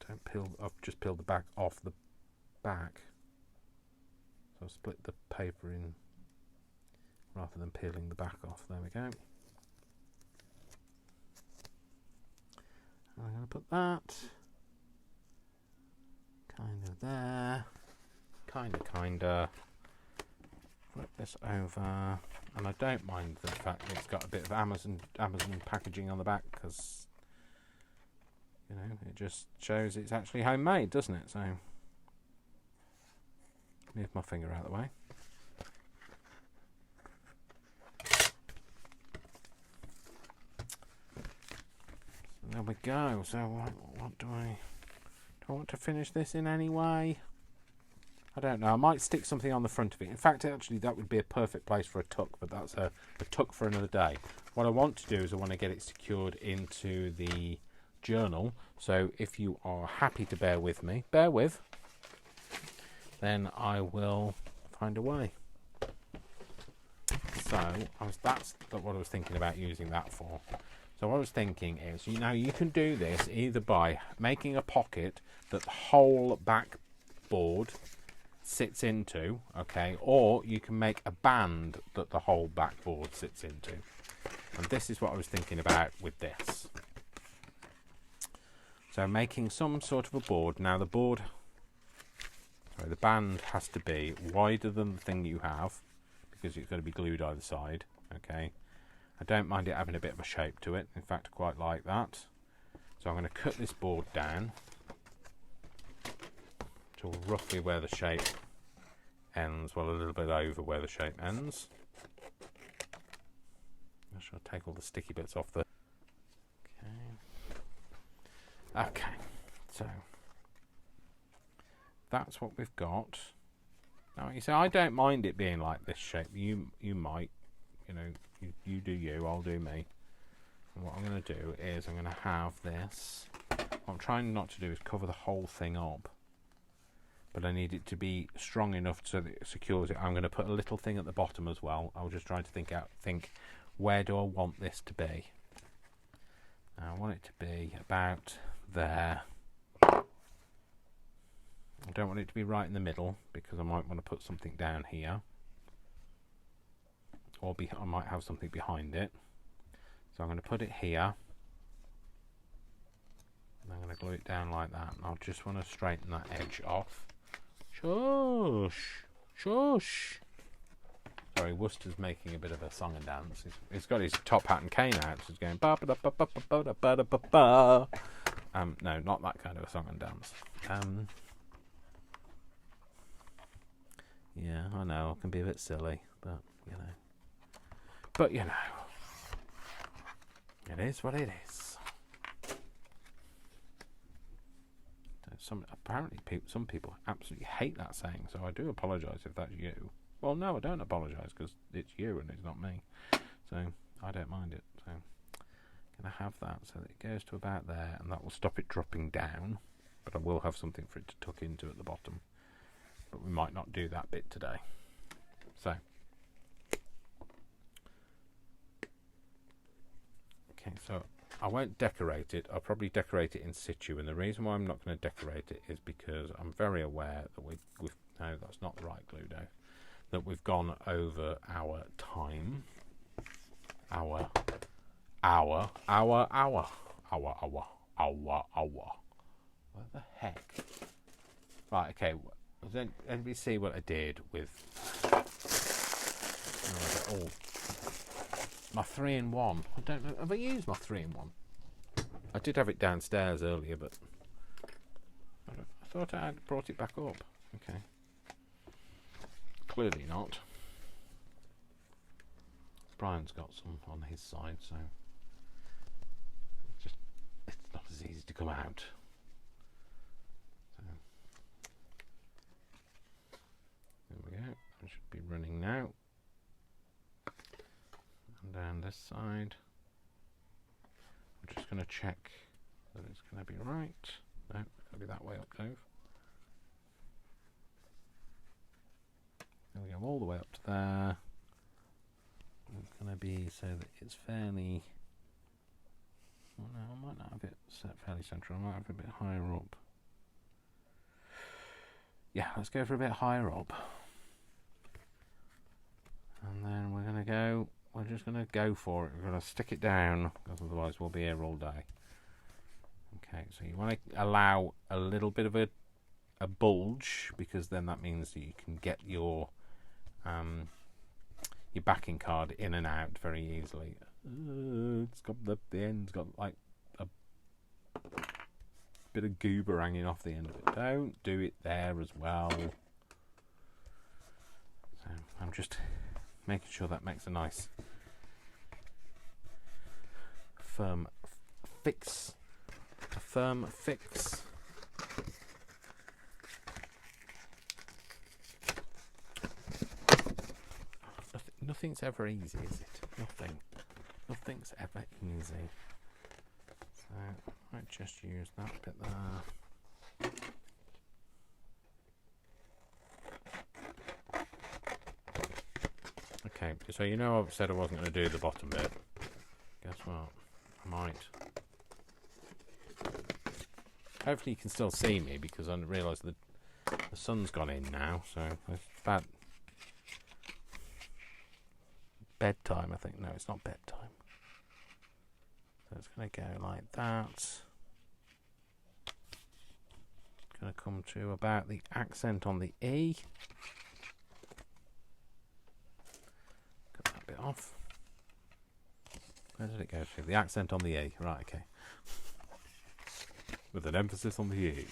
Speaker 1: Don't peel. I've just peeled the back off the back. So I've split the paper in rather than peeling the back off. There we go. And I'm going to put that kind of there. Kind of. Flip this over. And I don't mind the fact that it's got a bit of Amazon packaging on the back, because you know, it just shows it's actually homemade, doesn't it? So, move my finger out of the way. So there we go. So, what do I want to finish this in any way? I don't know. I might stick something on the front of it. In fact, actually, that would be a perfect place for a tuck, but that's a tuck for another day. What I want to do is I want to get it secured into the journal. So if you are happy to bear with, then I will find a way. So that's what I was thinking about using that for. So what I was thinking is, you can do this either by making a pocket that the whole backboard sits into, okay, or you can make a band that the whole backboard sits into. And this is what I was thinking about with this. So making some sort of a board. Now the band has to be wider than the thing you have, because it's going to be glued either side, okay. I don't mind it having a bit of a shape to it. In fact, I quite like that. So I'm going to cut this board down to roughly where the shape ends, well, a little bit over where the shape ends. I shall take all the sticky bits off the... Okay, so that's what we've got. Now, you say, I don't mind it being like this shape. You might, you do you, I'll do me. And what I'm going to do is I'm going to have this. What I'm trying not to do is cover the whole thing up, but I need it to be strong enough so that it secures it. I'm going to put a little thing at the bottom as well. I'll just try to think where do I want this to be. Now, I want it to be about there. I don't want it to be right in the middle, because I might want to put something down here, or I might have something behind it. So I'm going to put it here, and I'm going to glue it down like that, and I'll just want to straighten that edge off. Shush! Shush! Sorry, Worcester's making a bit of a song and dance. He's got his top hat and cane out, so he's going ba ba ba ba ba ba ba ba ba. No, not that kind of a song and dance. Yeah, I know, it can be a bit silly, but it is what it is. Apparently, some people absolutely hate that saying, so I do apologise if that's you. Well, no, I don't apologise, because it's you and it's not me. So I don't mind it. So I'm going to have that so that it goes to about there, and that will stop it dropping down. But I will have something for it to tuck into at the bottom. But we might not do that bit today. So, okay, so I won't decorate it. I'll probably decorate it in situ, and the reason why I'm not going to decorate it is because I'm very aware that no, that's not the right glue dough. That we've gone over our time. Hour. What the heck? Right, okay. let me see what I did with my 3-in-1. I don't know. Have I used my 3-in-1? I did have it downstairs earlier, but I thought I had brought it back up. Okay. Clearly not. Brian's got some on his side, so it's not as easy to come out. So, there we go. It should be running now. And down this side. I'm just going to check that it's going to be right. No, it's going to be that way up, Dave. There we go, all the way up to there. It's going to be so that it's fairly... Well, no, I might not have it set fairly central. I might have it a bit higher up. Yeah, let's go for a bit higher up. And then we're going to go... We're just going to go for it. We're going to stick it down, because otherwise we'll be here all day. Okay, so you want to allow a little bit of a bulge, because then that means that you can get your backing card in and out very easily. It's got the end's got like a bit of goober hanging off the end of it. Don't do it there as well. So I'm just making sure that makes a nice firm fix. A firm fix. Nothing's ever easy, is it? Nothing's ever easy. So I might just use that bit there. Okay, so you know I've said I wasn't going to do the bottom bit. Guess what? I might. Hopefully you can still see me, because I realise that the sun's gone in now, so it's about bedtime, I think. No, it's not bedtime. So it's going to go like that. It's going to come to about the accent on the E. Cut that bit off. Where did it go to? The accent on the E. Right, okay. With an emphasis on the E.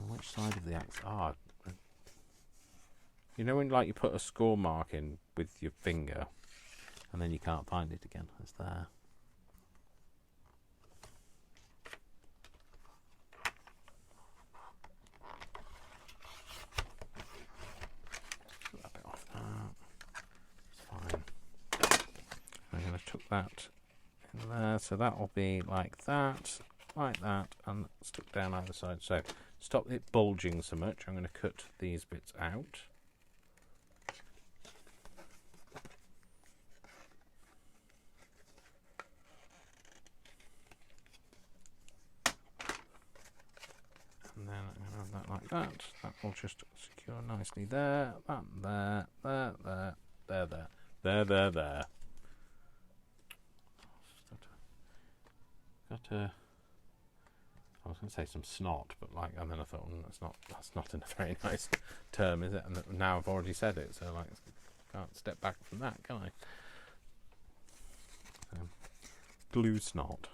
Speaker 1: Which side of the accent? Ah, you know when like you put a score mark in with your finger and then you can't find it again? It's there. Put that bit off that. It's fine. I'm going to tuck that in there, so that will be like that, and stuck down either side. So stop it bulging so much. I'm going to cut these bits out. And then I'm going to have that like that. That will just secure nicely there. That there, there. Got a... I was going to say some snot, but like, and then I thought, that's not a very nice term, is it? And now I've already said it, so like, can't step back from that, can I? So, glue snot.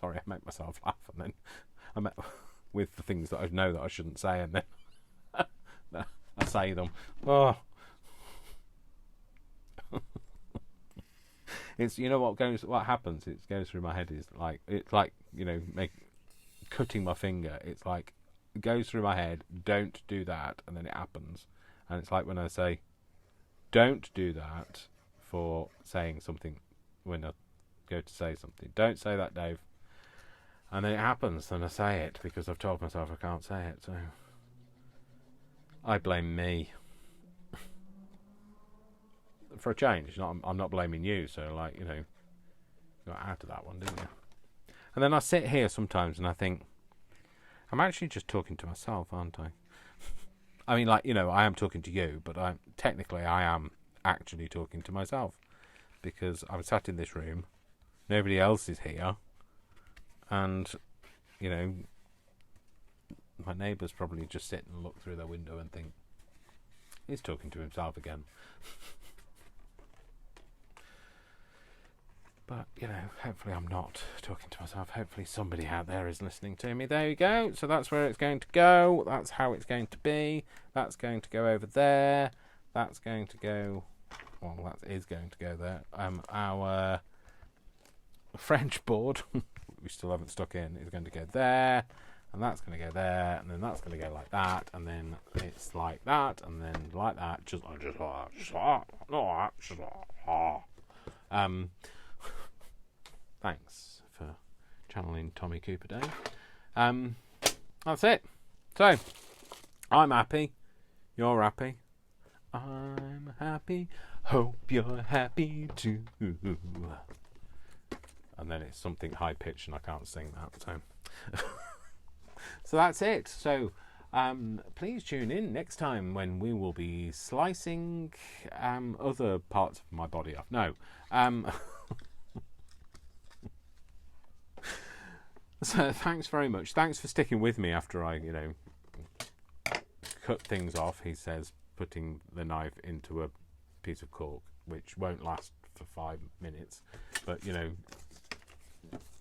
Speaker 1: Sorry, I make myself laugh, and then I met with the things that I know that I shouldn't say, and then I say them. Oh. It's, you know what happens, it goes through my head is like, it's like, you know, cutting my finger. It's like, it goes through my head, don't do that, and then it happens. And it's like when I say, don't do that for saying something, when I go to say something. Don't say that, Dave. And then it happens, and I say it, because I've told myself I can't say it, so I blame me. For a change, I'm not blaming you, so like, you know, you got out of that one, didn't you? And then I sit here sometimes and I think, I'm actually just talking to myself, aren't I? I mean, like, you know, I am talking to you, but technically I am actually talking to myself, because I'm sat in this room, nobody else is here, And, you know, my neighbours probably just sit and look through their window and think, he's talking to himself again. But, you know, hopefully I'm not talking to myself. Hopefully somebody out there is listening to me. There you go. So that's where it's going to go. That's how it's going to be. That's going to go over there. That's going to go... Well, that is going to go there. Our French board, we still haven't stuck in, is going to go there. And that's going to go there. And then that's going to go like that. And then it's like that. And then like that. Just like that. Thanks for channeling Tommy Cooper Dave. That's it. So, I'm happy. You're happy. I'm happy. Hope you're happy too. And then it's something high pitched and I can't sing that. So, so that's it. So, please tune in next time when we will be slicing other parts of my body off. No. So thanks very much. Thanks for sticking with me after I, you know, cut things off. He says, putting the knife into a piece of cork, which won't last for 5 minutes. But, you know,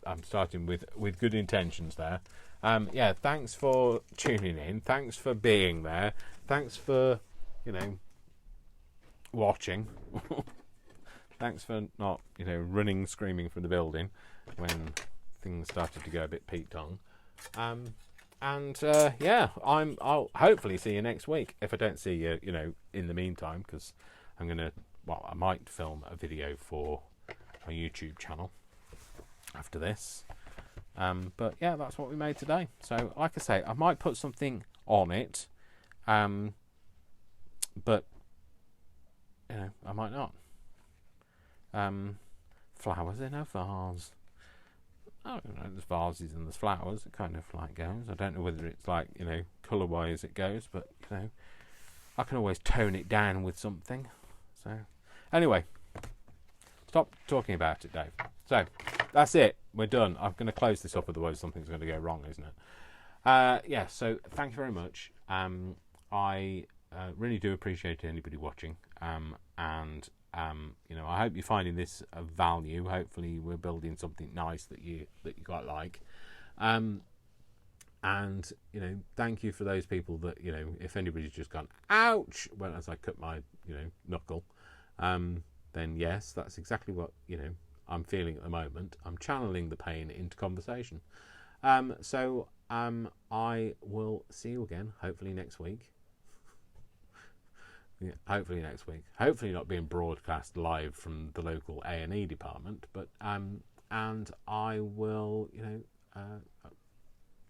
Speaker 1: I'm starting with good intentions there. Yeah, thanks for tuning in. Thanks for being there. Thanks for, you know, watching. Thanks for not, you know, running, screaming from the building when things started to go a bit peaked on. Yeah, I'll hopefully see you next week. If I don't see you, you know, in the meantime, because I'm gonna, well, I might film a video for my YouTube channel after this. But yeah, that's what we made today. So, like I say, I might put something on it, but you know, I might not. Flowers in a vase. I don't know, there's vases and there's flowers. It kind of like goes. I don't know whether it's like, you know, colour-wise it goes, but, you know, I can always tone it down with something. So, anyway, stop talking about it, Dave. So, that's it. We're done. I'm going to close this up, otherwise something's going to go wrong, isn't it? Yeah, so thank you very much. I really do appreciate anybody watching. You know, I hope you're finding this of value. Hopefully we're building something nice that you quite like. And, you know, thank you for those people that, you know, if anybody's just gone, ouch, when as I cut my, you know, knuckle, then yes, that's exactly what, you know, I'm feeling at the moment. I'm channeling the pain into conversation. So I will see you again, hopefully next week. Yeah, hopefully next week. Hopefully not being broadcast live from the local A&E department, but and I will, you know,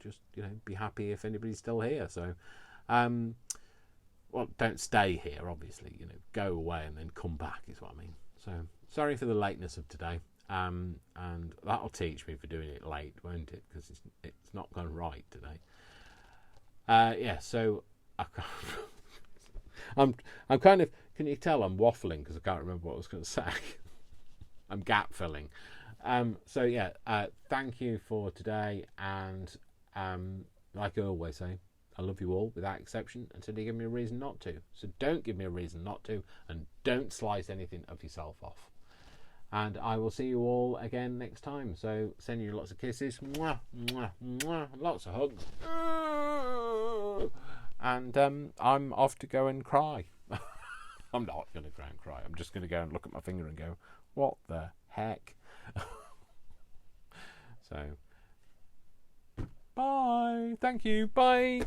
Speaker 1: just, you know, be happy if anybody's still here. So, well, don't stay here, obviously. You know, go away and then come back is what I mean. So, sorry for the lateness of today, and that'll teach me for doing it late, won't it? Because it's not gone right today. Yeah. So I can't. I'm kind of, can you tell I'm waffling because I can't remember what I was going to say. I'm gap filling. So yeah, thank you for today, and like I always say, I love you all without exception until you give me a reason not to. So don't give me a reason not to, and don't slice anything of yourself off. And I will see you all again next time. So send you lots of kisses, mwah, mwah, mwah, lots of hugs. And I'm off to go and cry. I'm not going to go and cry. I'm just going to go and look at my finger and go, what the heck? So, bye. Thank you. Bye.